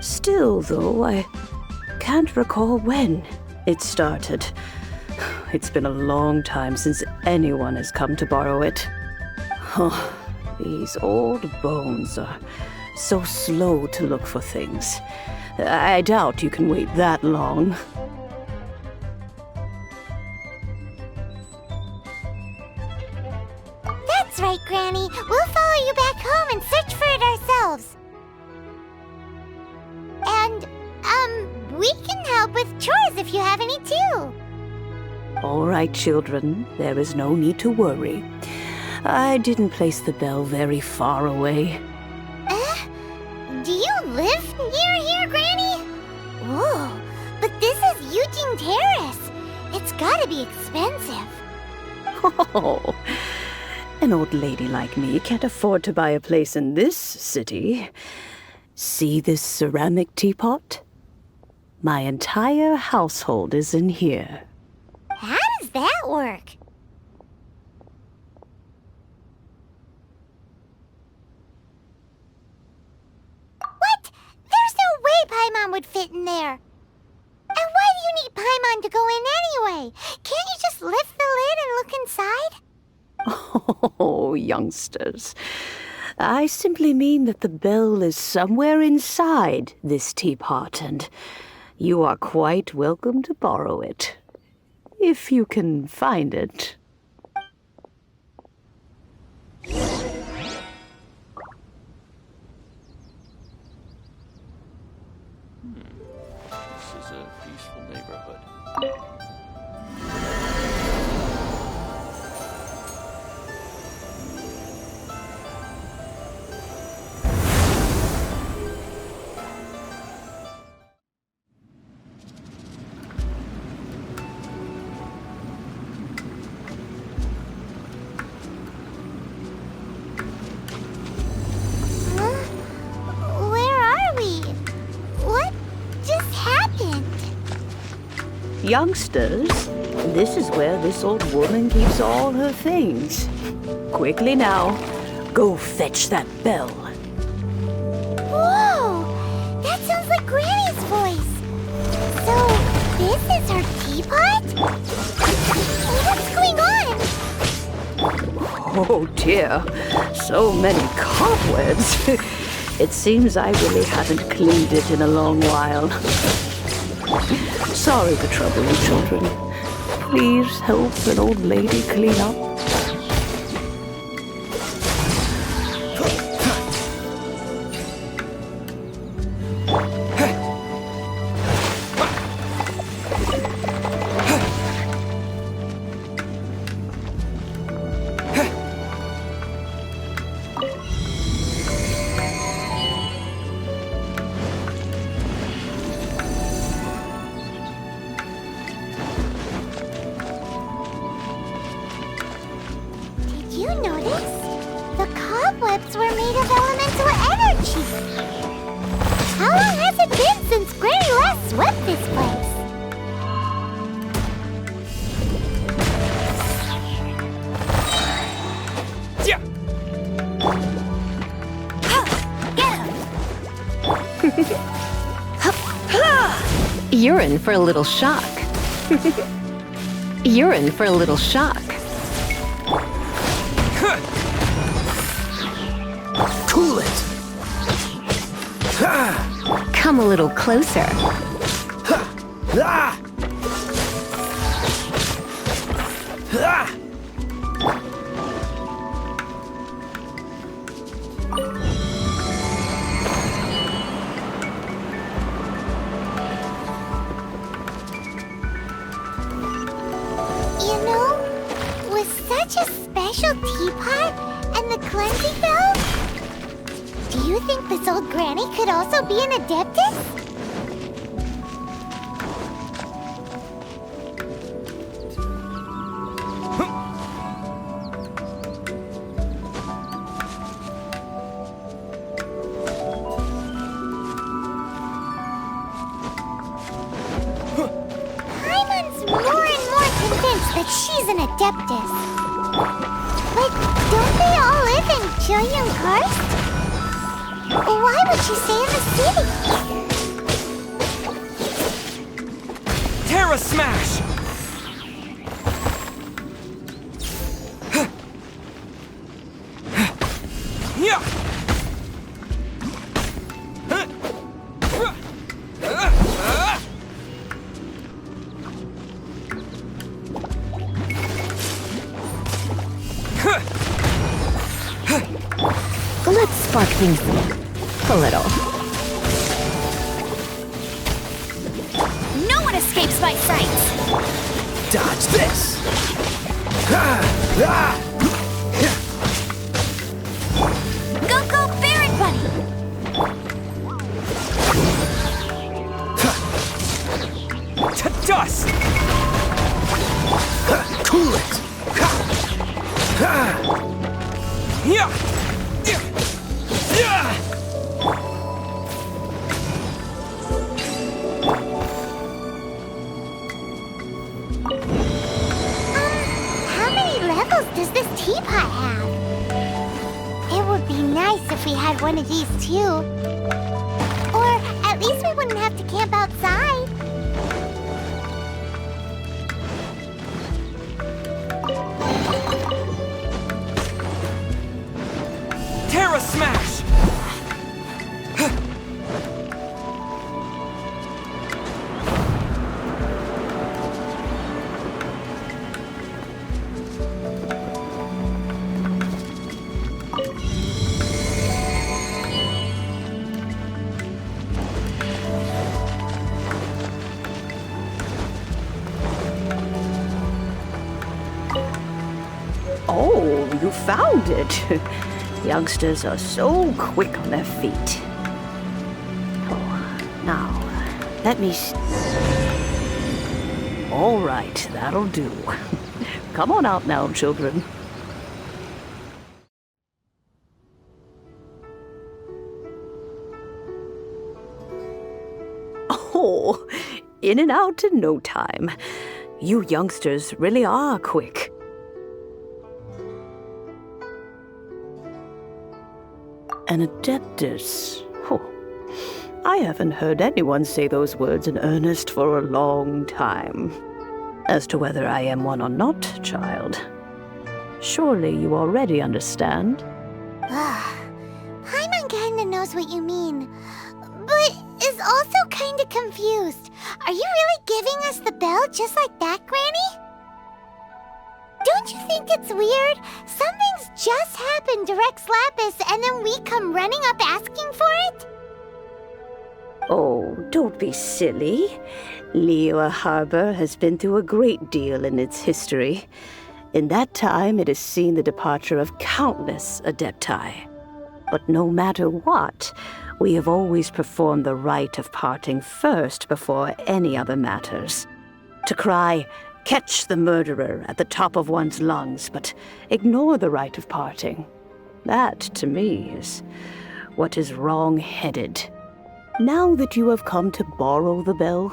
Still, though, I can't recall when it started. It's been a long time since anyone has come to borrow it. Oh, these old bones are so slow to look for things. I doubt you can wait that long. That's right, Granny. We'll follow you back home and search for it ourselves. And, we can help with chores if you have any too. All right, children. There is no need to worry. I didn't place the bell very far away. Do you live near here, Granny? Whoa, but this is Yujing Terrace. It's gotta be expensive. Oh, an old lady like me can't afford to buy a place in this city. See this ceramic teapot? My entire household is in here. How does that work? What? There's no way Paimon would fit in there. And why do you need Paimon to go in anyway? Can't you just lift the lid and look inside? Oh, youngsters. I simply mean that the bell is somewhere inside this teapot, and you are quite welcome to borrow it. If you can find it. This is a peaceful neighborhood. Youngsters, this is where this old woman keeps all her things. Quickly now, go fetch that bell. Whoa! That sounds like Granny's voice. So, this is her teapot? What's going on? Oh dear, so many cobwebs. It seems I really haven't cleaned it in a long while. Sorry to trouble you, children. Please help an old lady clean up. lips were made of elemental energy. How long has it been since Granny last swept this place? You're in for a little shock. You're in for a little shock. Cool it! Come a little closer. You know, with such a special teapot and the cleansing bell, do you think this old granny could also be an adeptus? Paimon's more and more convinced that she's an adeptus. But don't they all live in Guizhong Karst? Why would she stay in the city? Terra Smash! Yeah! Let's spark things a little. No one escapes my sight! Dodge this! Go, go, Baron Bunny! To dust! Cool it! Yeah! How many levels does this teapot have? It would be nice if we had one of these too. Or at least we wouldn't have to camp outside. Terra Smash! Oh, you found it. Youngsters are so quick on their feet. Oh, now, let me... All right, that'll do. Come on out now, children. Oh, in and out in no time. You youngsters really are quick. An adeptus. Oh, I haven't heard anyone say those words in earnest for a long time. As to whether I am one or not, child, surely you already understand. Paimon kinda knows what you mean, but is also kinda confused. Are you really giving us the bell just like that, Granny? Don't you think it's weird? Something's just happened to Rex Lapis and then we come running up asking for it? Oh, don't be silly. Liyue Harbor has been through a great deal in its history. In that time, it has seen the departure of countless adepti. But no matter what, we have always performed the rite of parting first before any other matters. To cry, "Catch the murderer," at the top of one's lungs, but ignore the rite of parting. That, to me, is what is wrong-headed. Now that you have come to borrow the bell,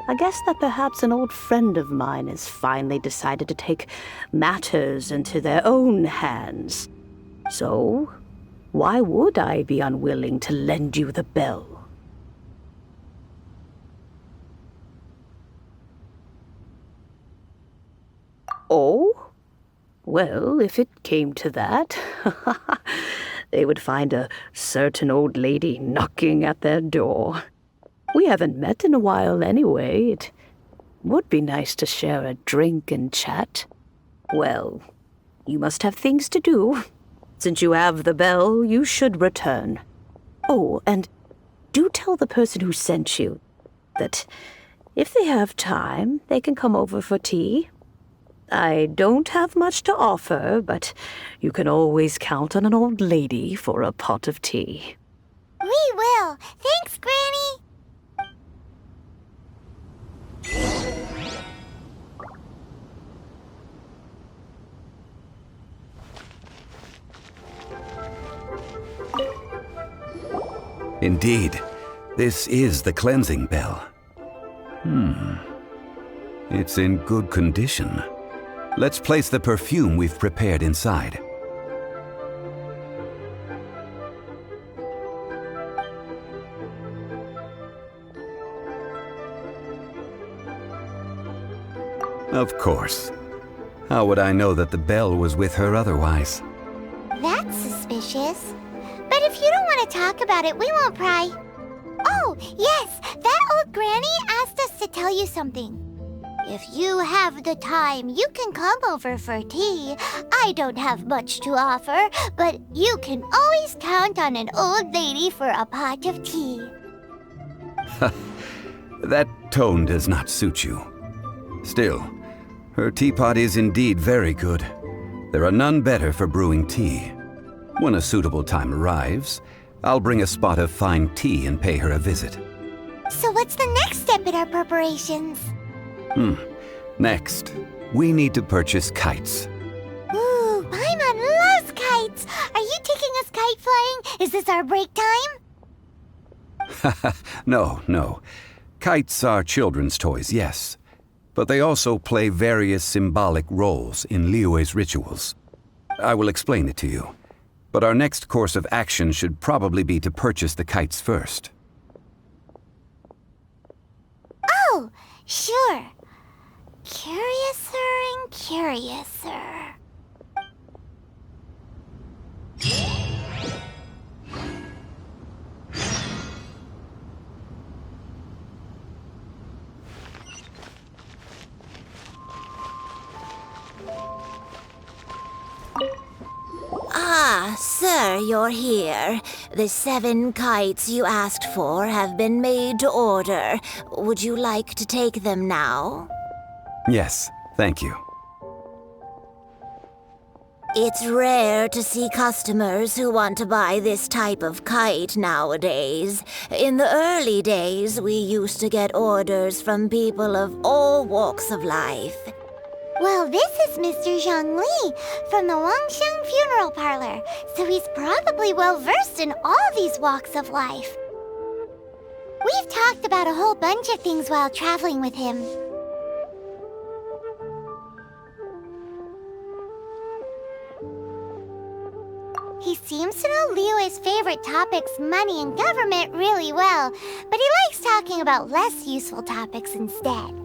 I guess that perhaps an old friend of mine has finally decided to take matters into their own hands. So, why would I be unwilling to lend you the bell? Oh? Well, if it came to that, they would find a certain old lady knocking at their door. We haven't met in a while anyway. It would be nice to share a drink and chat. Well, you must have things to do. Since you have the bell, you should return. Oh, and do tell the person who sent you that if they have time, they can come over for tea. I don't have much to offer, but you can always count on an old lady for a pot of tea. We will. Thanks, Granny. Indeed, this is the cleansing bell. It's in good condition. Let's place the perfume we've prepared inside. Of course. How would I know that the bell was with her otherwise? That's suspicious. But if you don't want to talk about it, we won't pry. Oh, yes, that old granny asked us to tell you something. If you have the time, you can come over for tea. I don't have much to offer, but you can always count on an old lady for a pot of tea. That tone does not suit you. Still, her teapot is indeed very good. There are none better for brewing tea. When a suitable time arrives, I'll bring a spot of fine tea and pay her a visit. So what's the next step in our preparations? Next, we need to purchase kites. Ooh, Paimon loves kites! Are you taking us kite flying? Is this our break time? No. Kites are children's toys, yes. But they also play various symbolic roles in Liyue's rituals. I will explain it to you. But our next course of action should probably be to purchase the kites first. Oh, sure. Curiouser and curiouser. Ah, sir, you're here. The 7 kites you asked for have been made to order. Would you like to take them now? Yes, thank you. It's rare to see customers who want to buy this type of kite nowadays. In the early days, we used to get orders from people of all walks of life. Well, this is Mr. Zhongli from the Wangsheng funeral parlor, so he's probably well-versed in all these walks of life. We've talked about a whole bunch of things while traveling with him. He seems to know Liyue's favorite topics, money and government, really well, but he likes talking about less useful topics instead.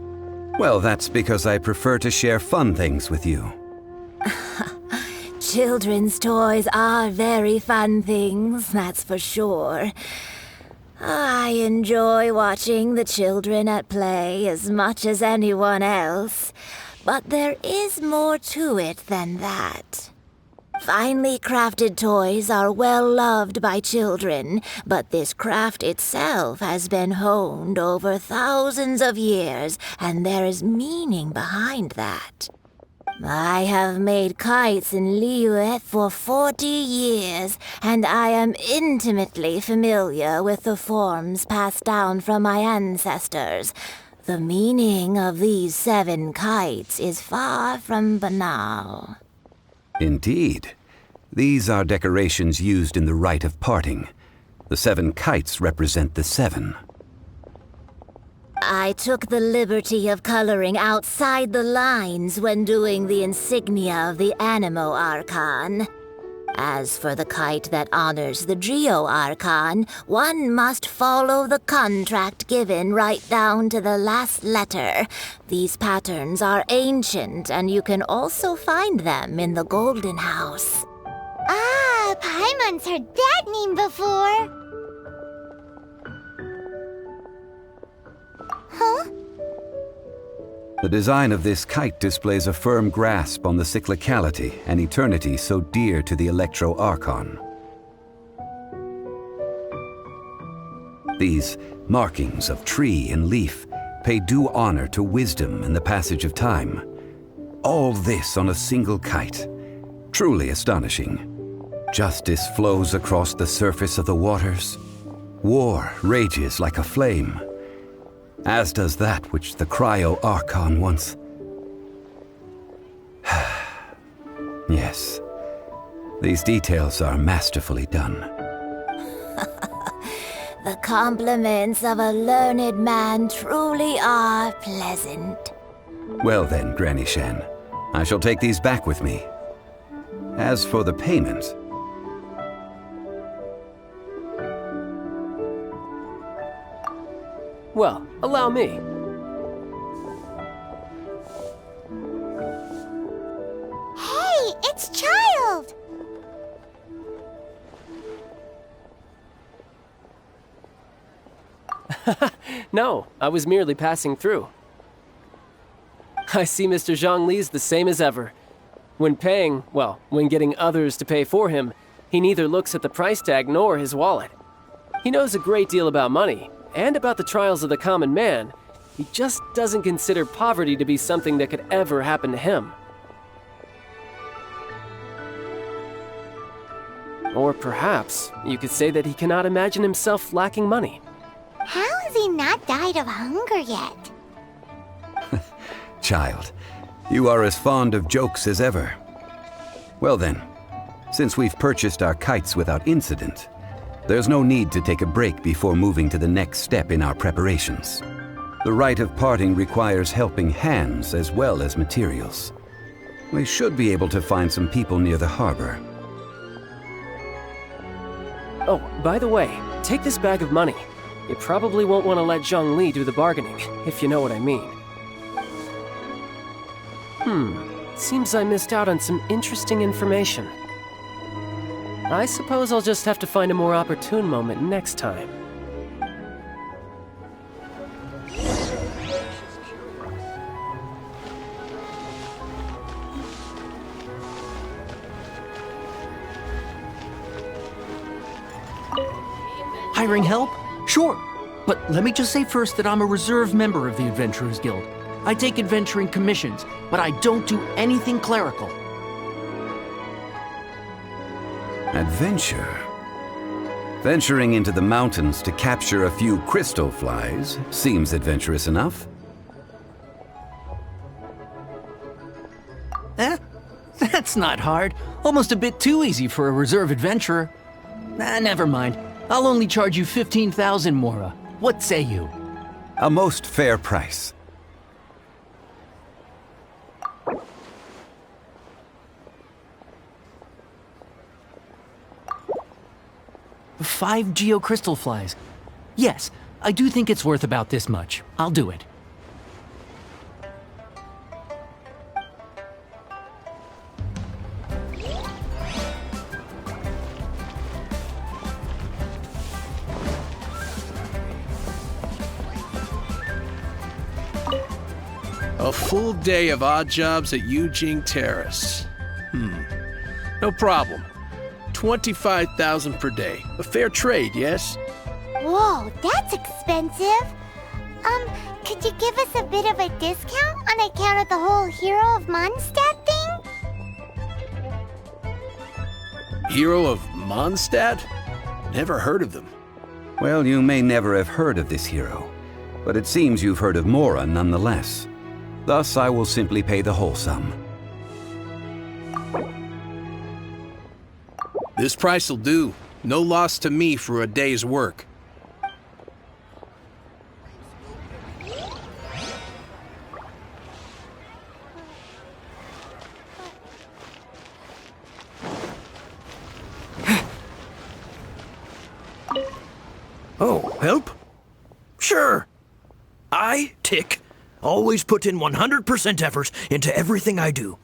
Well, that's because I prefer to share fun things with you. Children's toys are very fun things, that's for sure. I enjoy watching the children at play as much as anyone else, but there is more to it than that. Finely crafted toys are well loved by children, but this craft itself has been honed over thousands of years, and there is meaning behind that. I have made kites in Liyue for 40 years, and I am intimately familiar with the forms passed down from my ancestors. The meaning of these 7 kites is far from banal. Indeed. These are decorations used in the rite of parting. The 7 kites represent the 7. I took the liberty of coloring outside the lines when doing the insignia of the Animo Archon. As for the kite that honors the Geo Archon, one must follow the contract given right down to the last letter. These patterns are ancient, and you can also find them in the Golden House. Ah, Paimon's heard that name before. Huh? The design of this kite displays a firm grasp on the cyclicality and eternity so dear to the Electro Archon. These markings of tree and leaf pay due honor to wisdom and the passage of time. All this on a single kite. Truly astonishing. Justice flows across the surface of the waters. War rages like a flame. As does that which the Cryo Archon once... Yes, these details are masterfully done. The compliments of a learned man truly are pleasant. Well then, Granny Shen, I shall take these back with me. As for the payment... Well, allow me. Hey, it's Child! No, I was merely passing through. I see Mr. Zhongli's the same as ever. When paying, well, when getting others to pay for him, he neither looks at the price tag nor his wallet. He knows a great deal about money, and about the trials of the common man. He just doesn't consider poverty to be something that could ever happen to him. Or perhaps you could say that he cannot imagine himself lacking money. How has he not died of hunger yet? Child, you are as fond of jokes as ever. Well then, since we've purchased our kites without incident, there's no need to take a break before moving to the next step in our preparations. The rite of parting requires helping hands as well as materials. We should be able to find some people near the harbor. Oh, by the way, take this bag of money. You probably won't want to let Zhongli do the bargaining, if you know what I mean. Seems I missed out on some interesting information. I suppose I'll just have to find a more opportune moment next time. Hiring help? Sure. But let me just say first that I'm a reserve member of the Adventurers Guild. I take adventuring commissions, but I don't do anything clerical. Adventure? Venturing into the mountains to capture a few crystal flies seems adventurous enough. That's not hard. Almost a bit too easy for a reserve adventurer. Never mind. I'll only charge you 15,000 Mora. What say you? A most fair price. Five geocrystal flies. Yes, I do think it's worth about this much. I'll do it. A full day of odd jobs at Yujing Terrace. No problem. 25,000 per day. A fair trade, yes? Whoa, that's expensive. Could you give us a bit of a discount on account of the whole Hero of Mondstadt thing? Hero of Mondstadt? Never heard of them. Well, you may never have heard of this hero, but it seems you've heard of Mora nonetheless. Thus, I will simply pay the whole sum. This price'll do. No loss to me for a day's work. Oh, help? Sure. I, Tick, always put in 100% effort into everything I do.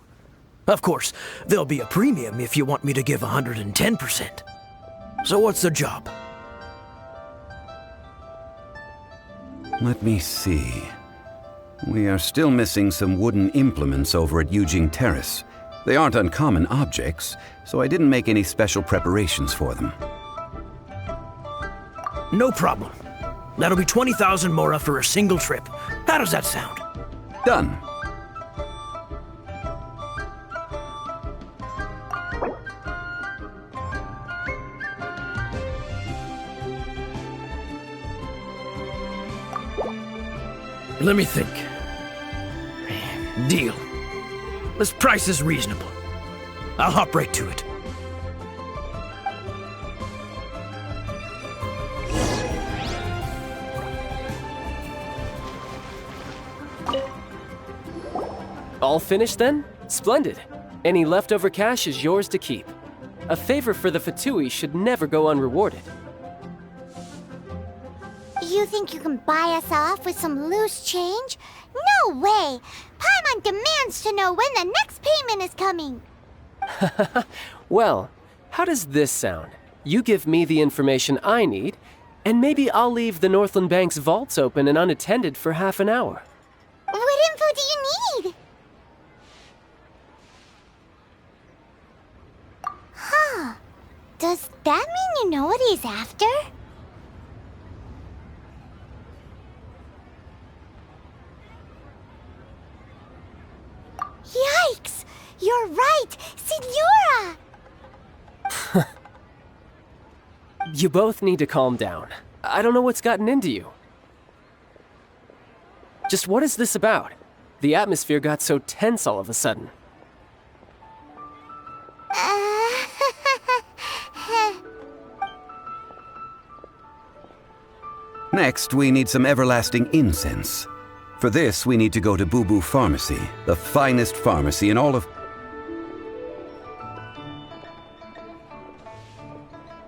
Of course, there'll be a premium if you want me to give 110%. So what's the job? Let me see. We are still missing some wooden implements over at Yujing Terrace. They aren't uncommon objects, so I didn't make any special preparations for them. No problem. That'll be 20,000 mora for a single trip. How does that sound? Done. Let me think. Deal. This price is reasonable. I'll hop right to it. All finished then? Splendid. Any leftover cash is yours to keep. A favor for the Fatui should never go unrewarded. You think you can buy us off with some loose change? No way! Paimon demands to know when the next payment is coming! Well, how does this sound? You give me the information I need, and maybe I'll leave the Northland Bank's vaults open and unattended for half an hour. What info do you need? Huh. Does that mean you know what he's after? Yikes! You're right! Signora! You both need to calm down. I don't know what's gotten into you. Just what is this about? The atmosphere got so tense all of a sudden. Next, we need some everlasting incense. For this, we need to go to Boo Boo Pharmacy, the finest pharmacy in all of...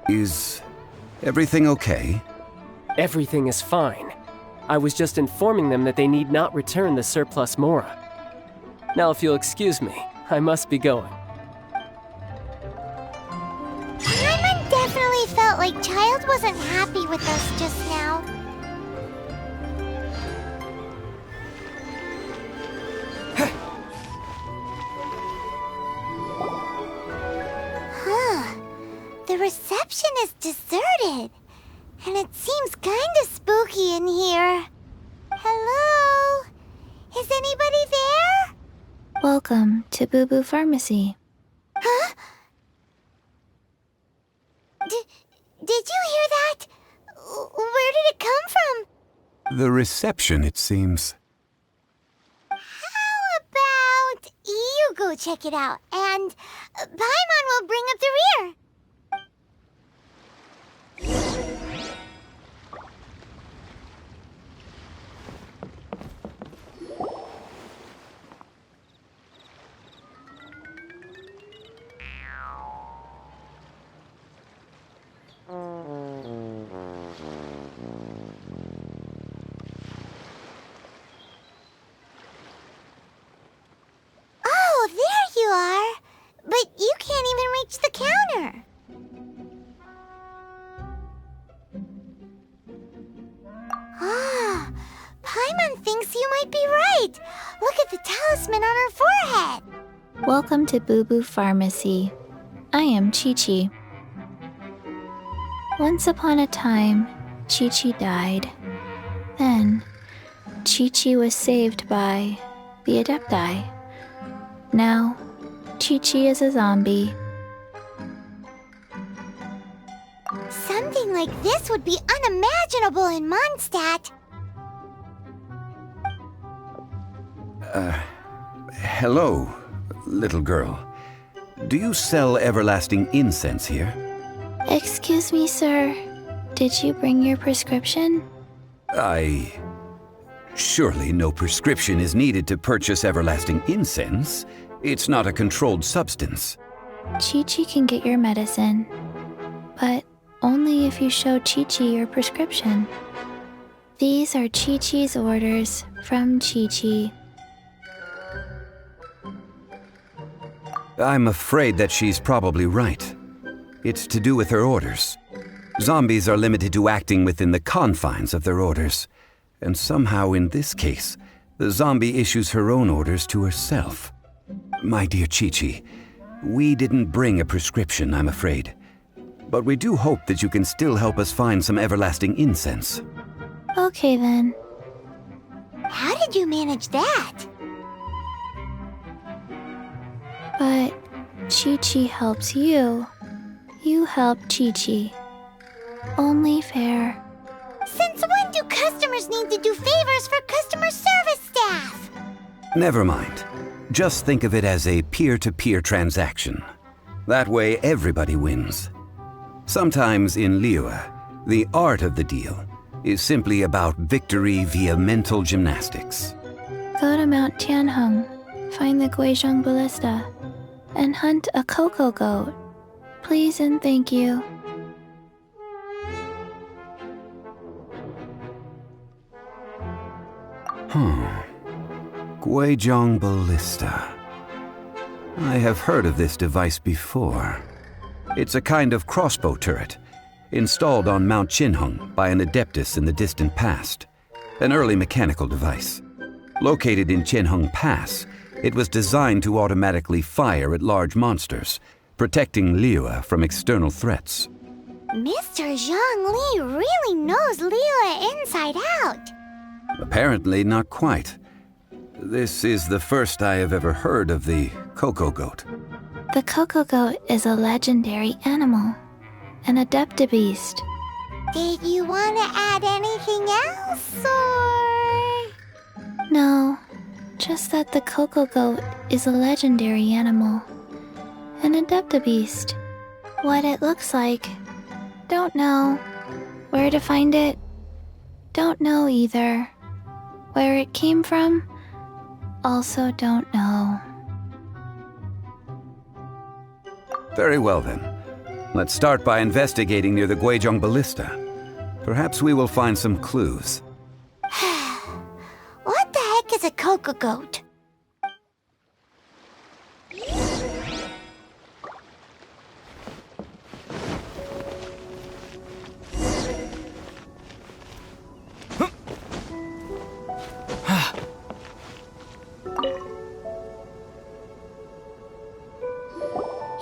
Is everything okay? Everything is fine. I was just informing them that they need not return the surplus mora. Now, if you'll excuse me, I must be going. Paimon definitely felt like Child wasn't happy with us just now. The reception is deserted, and it seems kinda spooky in here. Hello? Is anybody there? Welcome to Boo Boo Pharmacy. Huh? Did you hear that? Where did it come from? The reception, it seems. How about you go check it out, and Paimon will bring up the rear. Oh, there you are! But you can't even reach the counter. Ah, Paimon thinks you might be right. Look at the talisman on her forehead. Welcome to Boo Boo Pharmacy. I am Chi-Chi. Once upon a time, Chi-Chi died. Then, Chi-Chi was saved by the Adepti. Now, Chi-Chi is a zombie. Something like this would be unimaginable in Mondstadt. Hello, little girl. do you sell everlasting incense here? Excuse me, sir. Did you bring your prescription? Surely no prescription is needed to purchase everlasting incense. It's not a controlled substance. Chi-Chi can get your medicine, but only if you show Chi-Chi your prescription. These are Chi-Chi's orders from Chi-Chi. I'm afraid that she's probably right. It's to do with her orders. Zombies are limited to acting within the confines of their orders. And somehow in this case, the zombie issues her own orders to herself. My dear Chi-Chi, we didn't bring a prescription, I'm afraid. But we do hope that you can still help us find some everlasting incense. Okay then. How did you manage that? But Chi-Chi helps you. You help Chi-Chi. Only fair. Since when do customers need to do favors for customer service staff? Never mind. Just think of it as a peer-to-peer transaction. That way everybody wins. Sometimes in Liyue, the art of the deal is simply about victory via mental gymnastics. Go to Mount Tianheng, find the Guizhong ballista, and hunt a cocoa goat. Please and thank you. Guizhong ballista. I have heard of this device before. It's a kind of crossbow turret, installed on Mount Tianheng by an adeptus in the distant past. An early mechanical device. Located in Tianheng Pass, it was designed to automatically fire at large monsters, protecting Liyue from external threats. Mr. Zhongli really knows Liyue inside out. Apparently not quite. This is the first I have ever heard of the cocoa goat. The cocoa goat is a legendary animal, an adeptabeast. Did you want to add anything else, or...? No, just that the cocoa goat is a legendary animal, an adeptabeast. What it looks like, don't know. Where to find it, don't know either. Where it came from, also don't know. Very well then. Let's start by investigating near the Guizhong ballista. Perhaps we will find some clues. What the heck is a cocoa goat?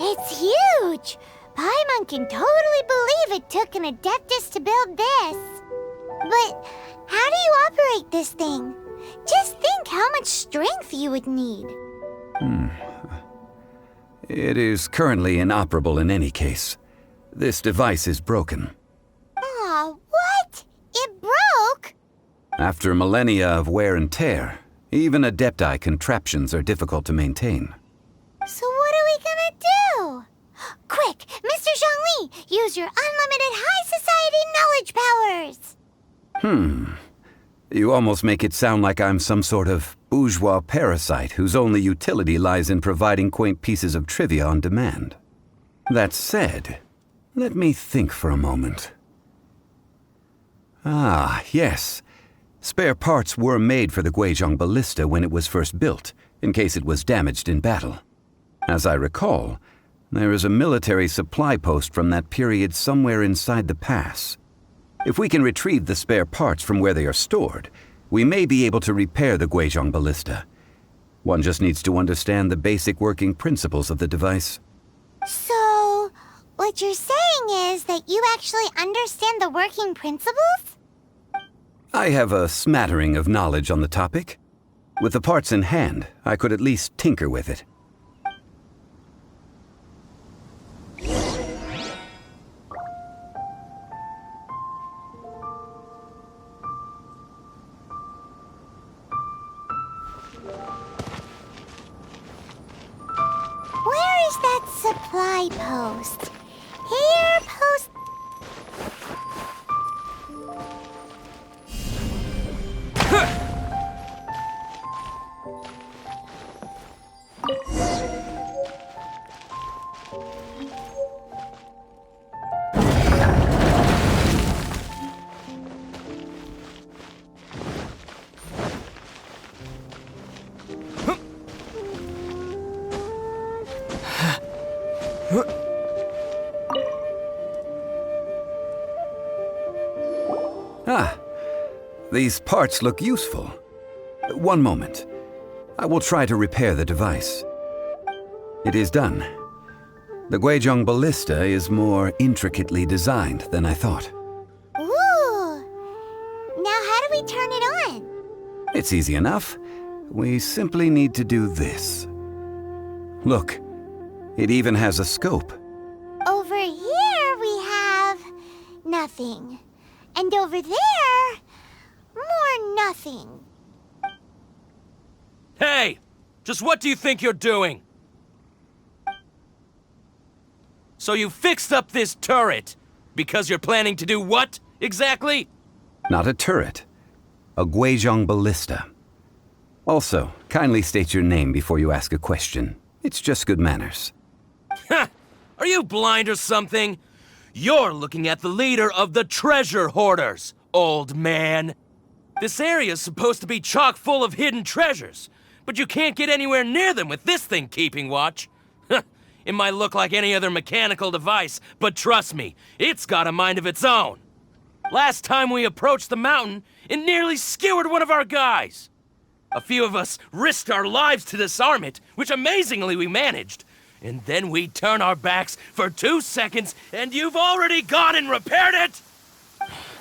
It's huge! Paimon can totally believe it took an adeptus to build this. But how do you operate this thing? Just think how much strength you would need. It is currently inoperable in any case. This device is broken. Aw, what? It broke? After millennia of wear and tear, even adepti contraptions are difficult to maintain. So what are we gonna do? Quick, Mr. Zhongli, use your unlimited high society knowledge powers! You almost make it sound like I'm some sort of bourgeois parasite whose only utility lies in providing quaint pieces of trivia on demand. That said, let me think for a moment. Ah, yes. Spare parts were made for the Guizhong ballista when it was first built, in case it was damaged in battle. As I recall, there is a military supply post from that period somewhere inside the pass. If we can retrieve the spare parts from where they are stored, we may be able to repair the Guizhong ballista. One just needs to understand the basic working principles of the device. So, what you're saying is that you actually understand the working principles? I have a smattering of knowledge on the topic. With the parts in hand, I could at least tinker with it. Where is that supply post. Here, post. Ah, these parts look useful. One moment. I will try to repair the device. It is done. The Guizhong ballista is more intricately designed than I thought. Ooh! Now how do we turn it on? It's easy enough. We simply need to do this. Look, it even has a scope. Over here we have nothing. And over there, more nothing. Hey! Just what do you think you're doing? So you fixed up this turret because you're planning to do what, exactly? Not a turret. A Guizhong ballista. Also, kindly state your name before you ask a question. It's just good manners. Ha! Are you blind or something? You're looking at the leader of the treasure hoarders, old man. This area's supposed to be chock full of hidden treasures, but you can't get anywhere near them with this thing keeping watch. It might look like any other mechanical device, but trust me, it's got a mind of its own. Last time we approached the mountain, it nearly skewered one of our guys. A few of us risked our lives to disarm it, which amazingly we managed. And then we turn our backs for 2 seconds, and you've already gone and repaired it!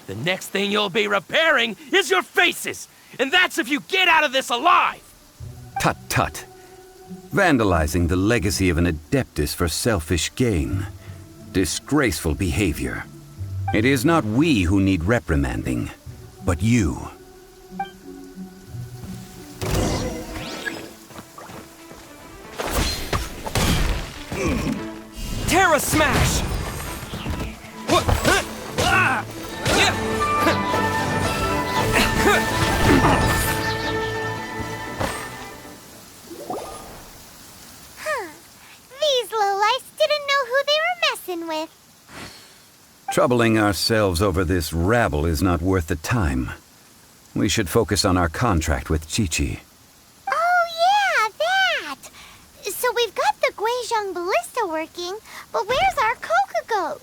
The next thing you'll be repairing is your faces, and that's if you get out of this alive! Tut tut. Vandalizing the legacy of an Adeptus for selfish gain. Disgraceful behavior. It is not we who need reprimanding, but you. Terra Smash! What? These lowlifes didn't know who they were messing with. Troubling ourselves over this rabble is not worth the time. We should focus on our contract with Qiqi. Oh yeah, that! So we've got the Guizhong ballista working, but where's our Coca goat?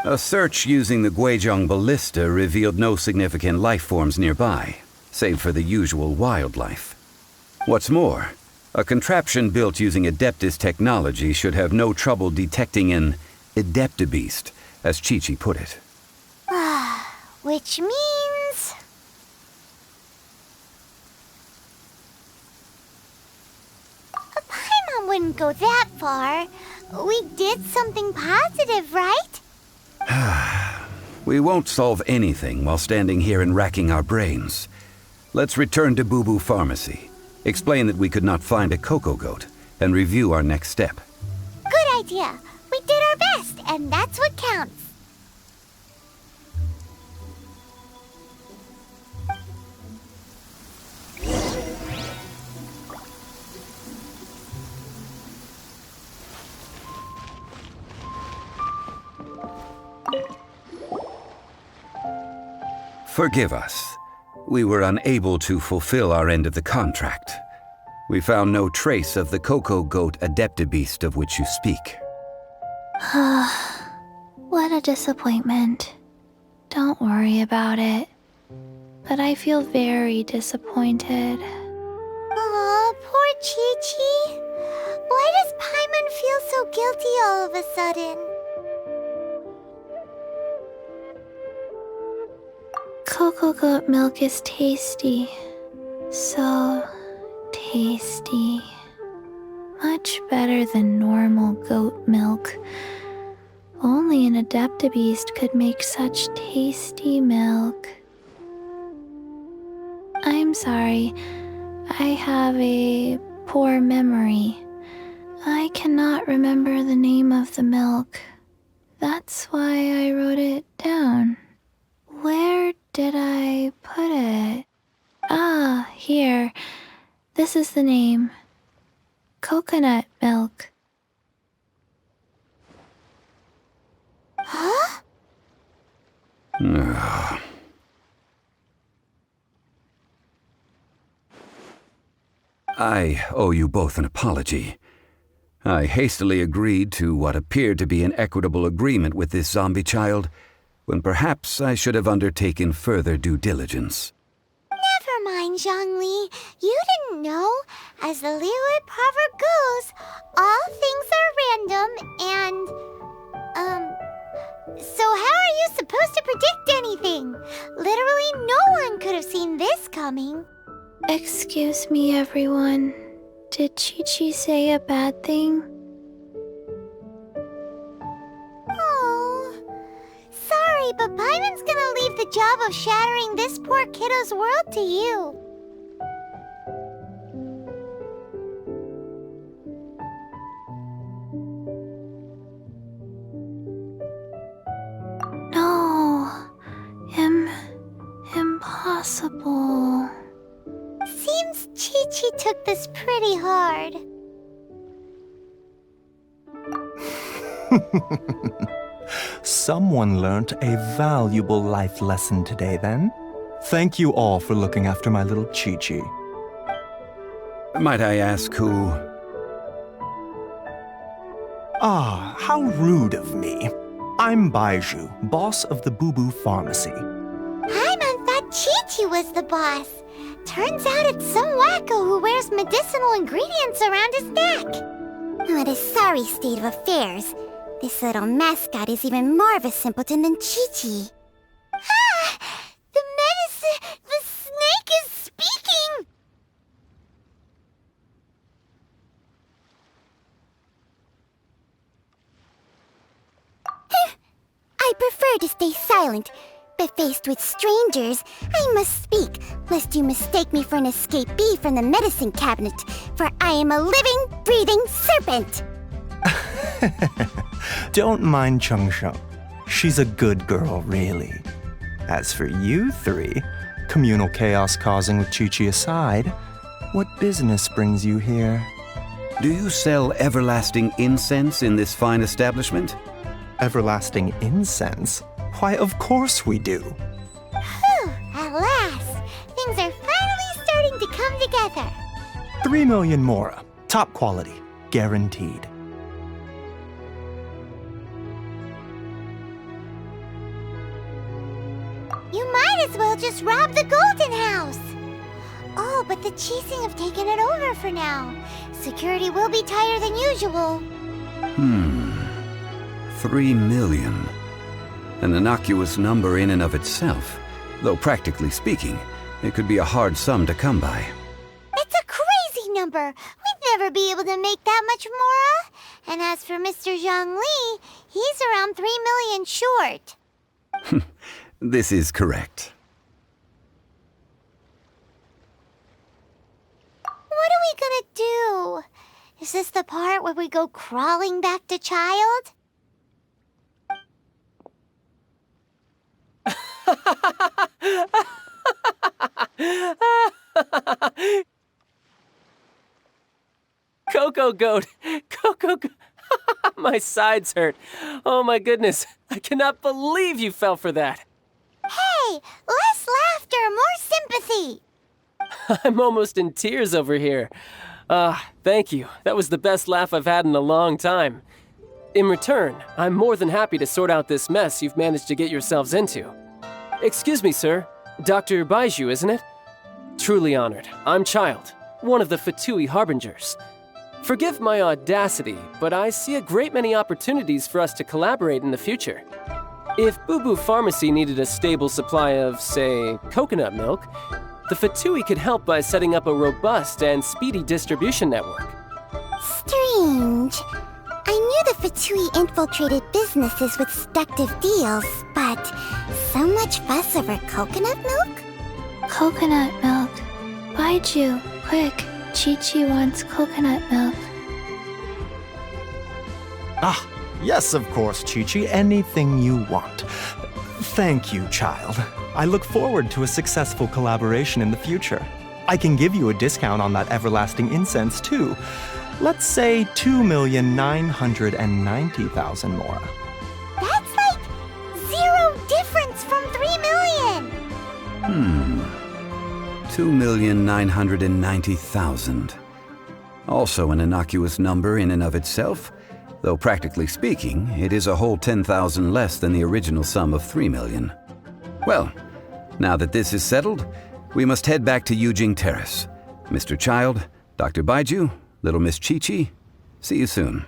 A search using the Guizhong ballista revealed no significant life forms nearby, save for the usual wildlife. What's more, a contraption built using Adeptus technology should have no trouble detecting an Adeptabeast, as Qiqi put it. Which means... Paimon wouldn't go that far. We did something positive, right? We won't solve anything while standing here and racking our brains. Let's return to Boo Boo Pharmacy, explain that we could not find a Coco Goat, and review our next step. Good idea. We did our best, and that's what counts. Forgive us. We were unable to fulfill our end of the contract. We found no trace of the Coco Goat Adeptabeast of which you speak. What a disappointment. Don't worry about it. But I feel very disappointed. Aw, poor Qiqi. Why does Paimon feel so guilty all of a sudden? Cocoa goat milk is tasty. So tasty. Much better than normal goat milk. Only an Adeptabeast could make such tasty milk. I'm sorry. I have a poor memory. I cannot remember the name of the milk. That's why I wrote it down. Where did I put it? Ah, here. This is the name. Coconut milk. Huh? I owe you both an apology. I hastily agreed to what appeared to be an equitable agreement with this zombie child, when perhaps I should have undertaken further due diligence. Never mind, Zhongli. You didn't know. As the Liyue proverb goes, all things are random and... So how are you supposed to predict anything? Literally no one could have seen this coming. Excuse me, everyone. Did Chi-Chi say a bad thing? Oh, sorry, but Paimon's gonna leave the job of shattering this poor kiddo's world to you. No, impossible. Seems Chi-Chi took this pretty hard. Someone learnt a valuable life lesson today, then. Thank you all for looking after my little Chi-Chi. Might I ask who... Ah, how rude of me. I'm Baiju, boss of the Boo Boo Pharmacy. Paimon thought Chi-Chi was the boss. Turns out it's some wacko who wears medicinal ingredients around his neck. What a sorry state of affairs. This little mascot is even more of a simpleton than Chi-Chi. Ah! The snake is speaking! I prefer to stay silent, but faced with strangers, I must speak, lest you mistake me for an escapee from the medicine cabinet, for I am a living, breathing serpent! Don't mind Changsheng. She's a good girl, really. As for you three, communal chaos causing with Chi-Chi aside, what business brings you here? Do you sell everlasting incense in this fine establishment? Everlasting incense? Why, of course we do. Whew, at last! Things are finally starting to come together. 3 million mora. Top quality. Guaranteed. You might as well just rob the Golden House. Oh, but the Chising have taken it over for now. Security will be tighter than usual. 3 million. An innocuous number in and of itself, though practically speaking, it could be a hard sum to come by. It's a crazy number. We'd never be able to make that much mora. And as for Mr. Zhongli, he's around 3 million short. This is correct. What are we gonna do? Is this the part where we go crawling back to child? Coco Goat! Coco Goat! My sides hurt. Oh my goodness. I cannot believe you fell for that. Hey! Less laughter, more sympathy! I'm almost in tears over here. Thank you. That was the best laugh I've had in a long time. In return, I'm more than happy to sort out this mess you've managed to get yourselves into. Excuse me, sir. Dr. Baiju, isn't it? Truly honored. I'm Child, one of the Fatui Harbingers. Forgive my audacity, but I see a great many opportunities for us to collaborate in the future. If Boo Boo Pharmacy needed a stable supply of, say, coconut milk, the Fatui could help by setting up a robust and speedy distribution network. Strange. I knew the Fatui infiltrated businesses with seductive deals, but so much fuss over coconut milk? Coconut milk. Baiju, quick. Chi-Chi wants coconut milk. Ah, yes, of course, Chi-Chi. Anything you want. Thank you, child. I look forward to a successful collaboration in the future. I can give you a discount on that everlasting incense, too. Let's say 2,990,000 more. That's like 0 difference from 3 million. 2,990,000. Also an innocuous number in and of itself, though practically speaking, it is a whole 10,000 less than the original sum of 3 million. Well, now that this is settled, we must head back to Yujing Terrace. Mr. Child, Dr. Baiju, little Miss Chi-Chi, see you soon.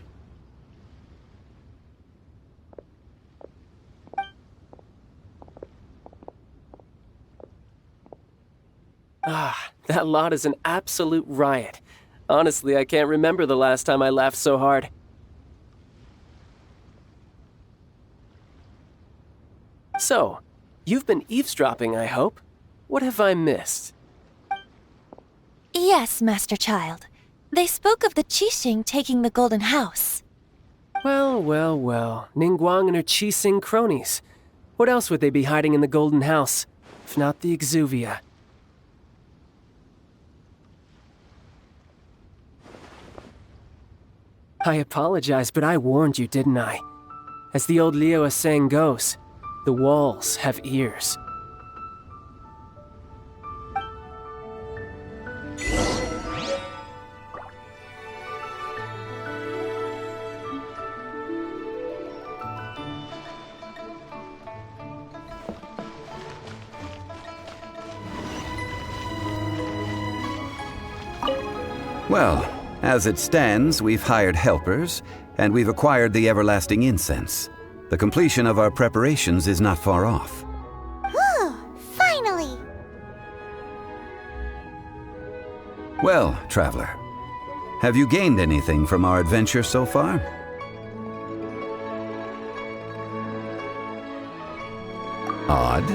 Ah, that lot is an absolute riot. Honestly, I can't remember the last time I laughed so hard. So, you've been eavesdropping, I hope. What have I missed? Yes, Master Child. They spoke of the Qixing taking the Golden House. Well, well, well. Ningguang and her Qixing cronies. What else would they be hiding in the Golden House, if not the Exuvia? I apologize, but I warned you, didn't I? As the old Liuwa saying goes, the walls have ears. Well, as it stands, we've hired helpers, and we've acquired the everlasting incense. The completion of our preparations is not far off. Whew, finally! Well, traveler, have you gained anything from our adventure so far? Odd.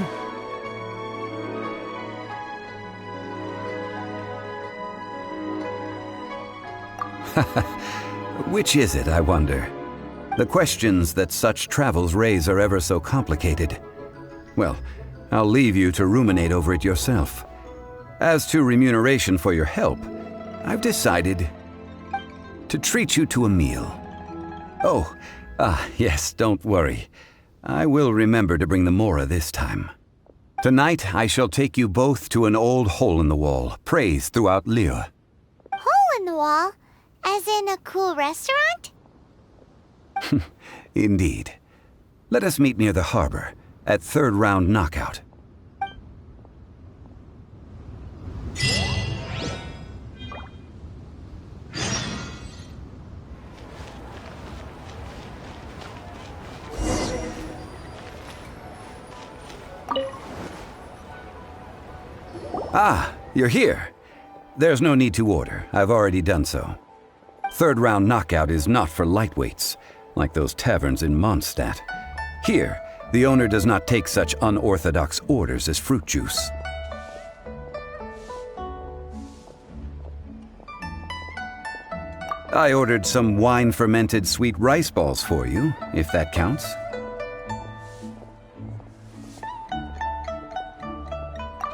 Which is it, I wonder? The questions that such travels raise are ever so complicated. Well, I'll leave you to ruminate over it yourself. As to remuneration for your help, I've decided to treat you to a meal. Oh, yes, don't worry. I will remember to bring the Mora this time. Tonight, I shall take you both to an old hole-in-the-wall, praised throughout Liuwa. Hole in the wall? As in a cool restaurant? Indeed. Let us meet near the harbor, at third round knockout. Ah, you're here. There's no need to order. I've already done so. Third round knockout is not for lightweights, like those taverns in Mondstadt. Here, the owner does not take such unorthodox orders as fruit juice. I ordered some wine-fermented sweet rice balls for you, if that counts.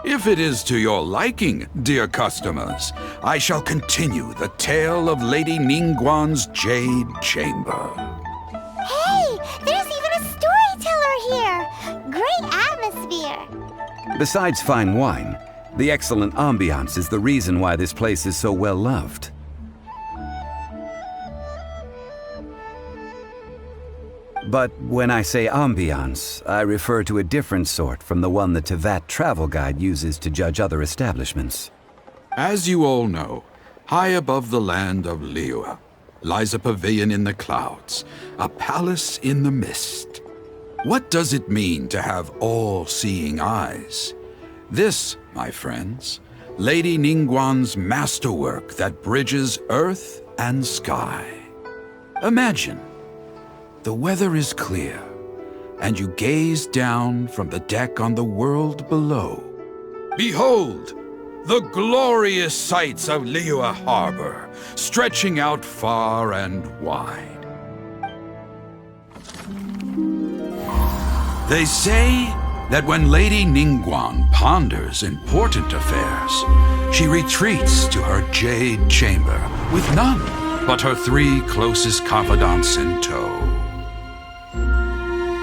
If it is to your liking, dear customers, I shall continue the tale of Lady Ningguang's Jade Chamber. Hey, there's even a storyteller here! Great atmosphere! Besides fine wine, the excellent ambiance is the reason why this place is so well loved. But when I say ambiance, I refer to a different sort from the one the Tevat travel guide uses to judge other establishments. As you all know, high above the land of Liuwa lies a pavilion in the clouds, a palace in the mist. What does it mean to have all-seeing eyes? This, my friends, Lady Ningguang's masterwork that bridges earth and sky. Imagine, the weather is clear, and you gaze down from the deck on the world below. Behold, the glorious sights of Liuwa Harbor, stretching out far and wide. They say that when Lady Ningguang ponders important affairs, she retreats to her jade chamber with none but her 3 closest confidants in tow.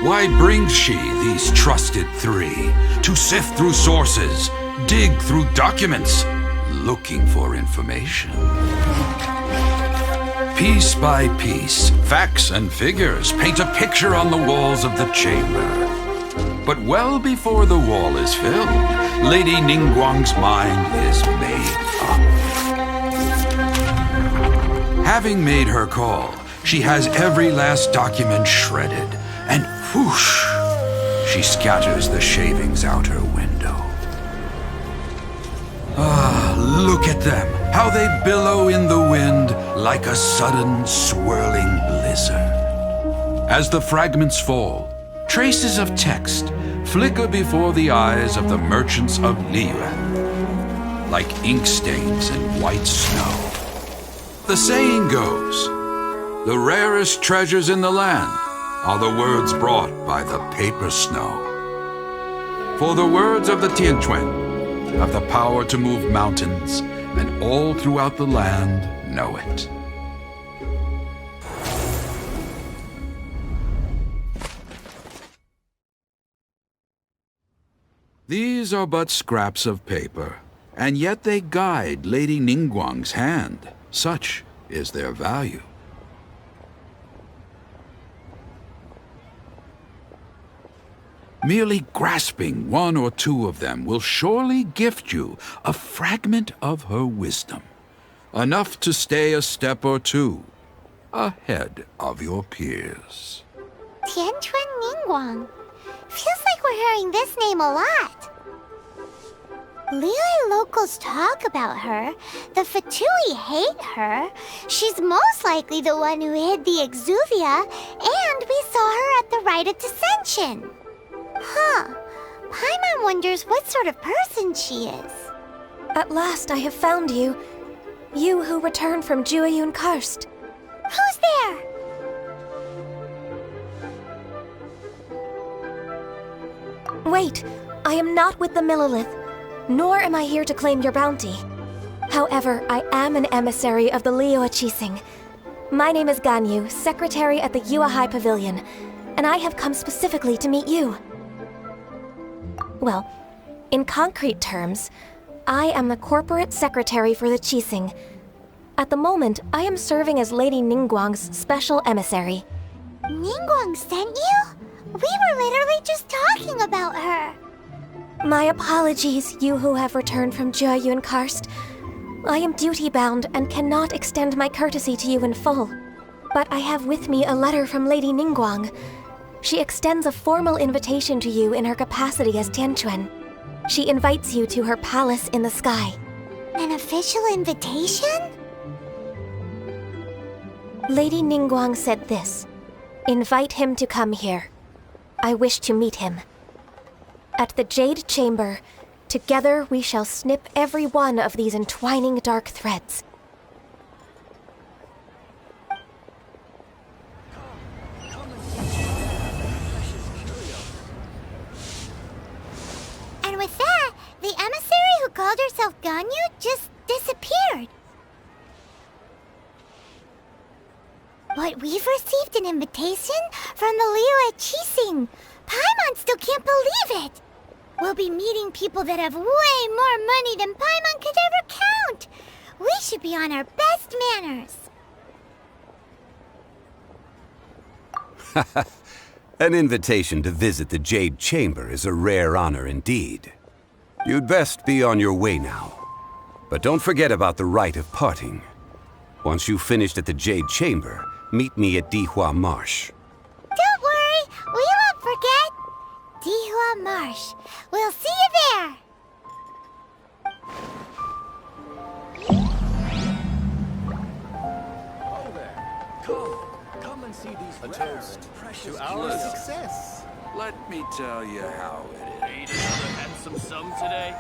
Why brings she these trusted 3 to sift through sources, dig through documents, looking for information? Piece by piece, facts and figures paint a picture on the walls of the chamber. But well before the wall is filled, Lady Ningguang's mind is made up. Having made her call, she has every last document shredded, and whoosh, she scatters the shavings out her window. Ah, look at them, how they billow in the wind like a sudden swirling blizzard. As the fragments fall, traces of text flicker before the eyes of the merchants of Liyue, like ink stains in white snow. The saying goes, the rarest treasures in the land are the words brought by the paper snow. For the words of the Tianquan have the power to move mountains, and all throughout the land know it. These are but scraps of paper, and yet they guide Lady Ningguang's hand. Such is their value. Merely grasping 1 or 2 of them will surely gift you a fragment of her wisdom, enough to stay a step or 2 ahead of your peers. Tianquan Ningguang. Feels like we're hearing this name a lot. Liyue locals talk about her. The Fatui hate her. She's most likely the one who hid the exuvia, and we saw her at the rite of dissension. Huh. Paimon wonders what sort of person she is. At last I have found you. You who returned from Jueyun Karst. Who's there? Wait, I am not with the Millilith, nor am I here to claim your bounty. However, I am an emissary of the Liyue Qixing. My name is Ganyu, secretary at the Yuehai Pavilion, and I have come specifically to meet you. Well, in concrete terms, I am the corporate secretary for the Qixing. At the moment, I am serving as Lady Ningguang's special emissary. Ningguang sent you? We were literally just talking about her. My apologies, you who have returned from Jueyun Karst. I am duty-bound and cannot extend my courtesy to you in full. But I have with me a letter from Lady Ningguang. She extends a formal invitation to you in her capacity as Tianquan. She invites you to her palace in the sky. An official invitation? Lady Ningguang said this. Invite him to come here. I wish to meet him. At the Jade Chamber, together we shall snip every one of these entwining dark threads. And with that, the emissary who called herself Ganyu just disappeared. But we've received an invitation from the Liyue Qixing. Paimon still can't believe it. We'll be meeting people that have way more money than Paimon could ever count. We should be on our best manners. An invitation to visit the Jade Chamber is a rare honor indeed. You'd best be on your way now. But don't forget about the rite of parting. Once you've finished at the Jade Chamber, meet me at Dihua Marsh. Don't worry, we won't forget. Dihua Marsh. We'll see you there. Oh there. Come and see these precious to our success. Let me tell you how it is. Made another handsome sum today?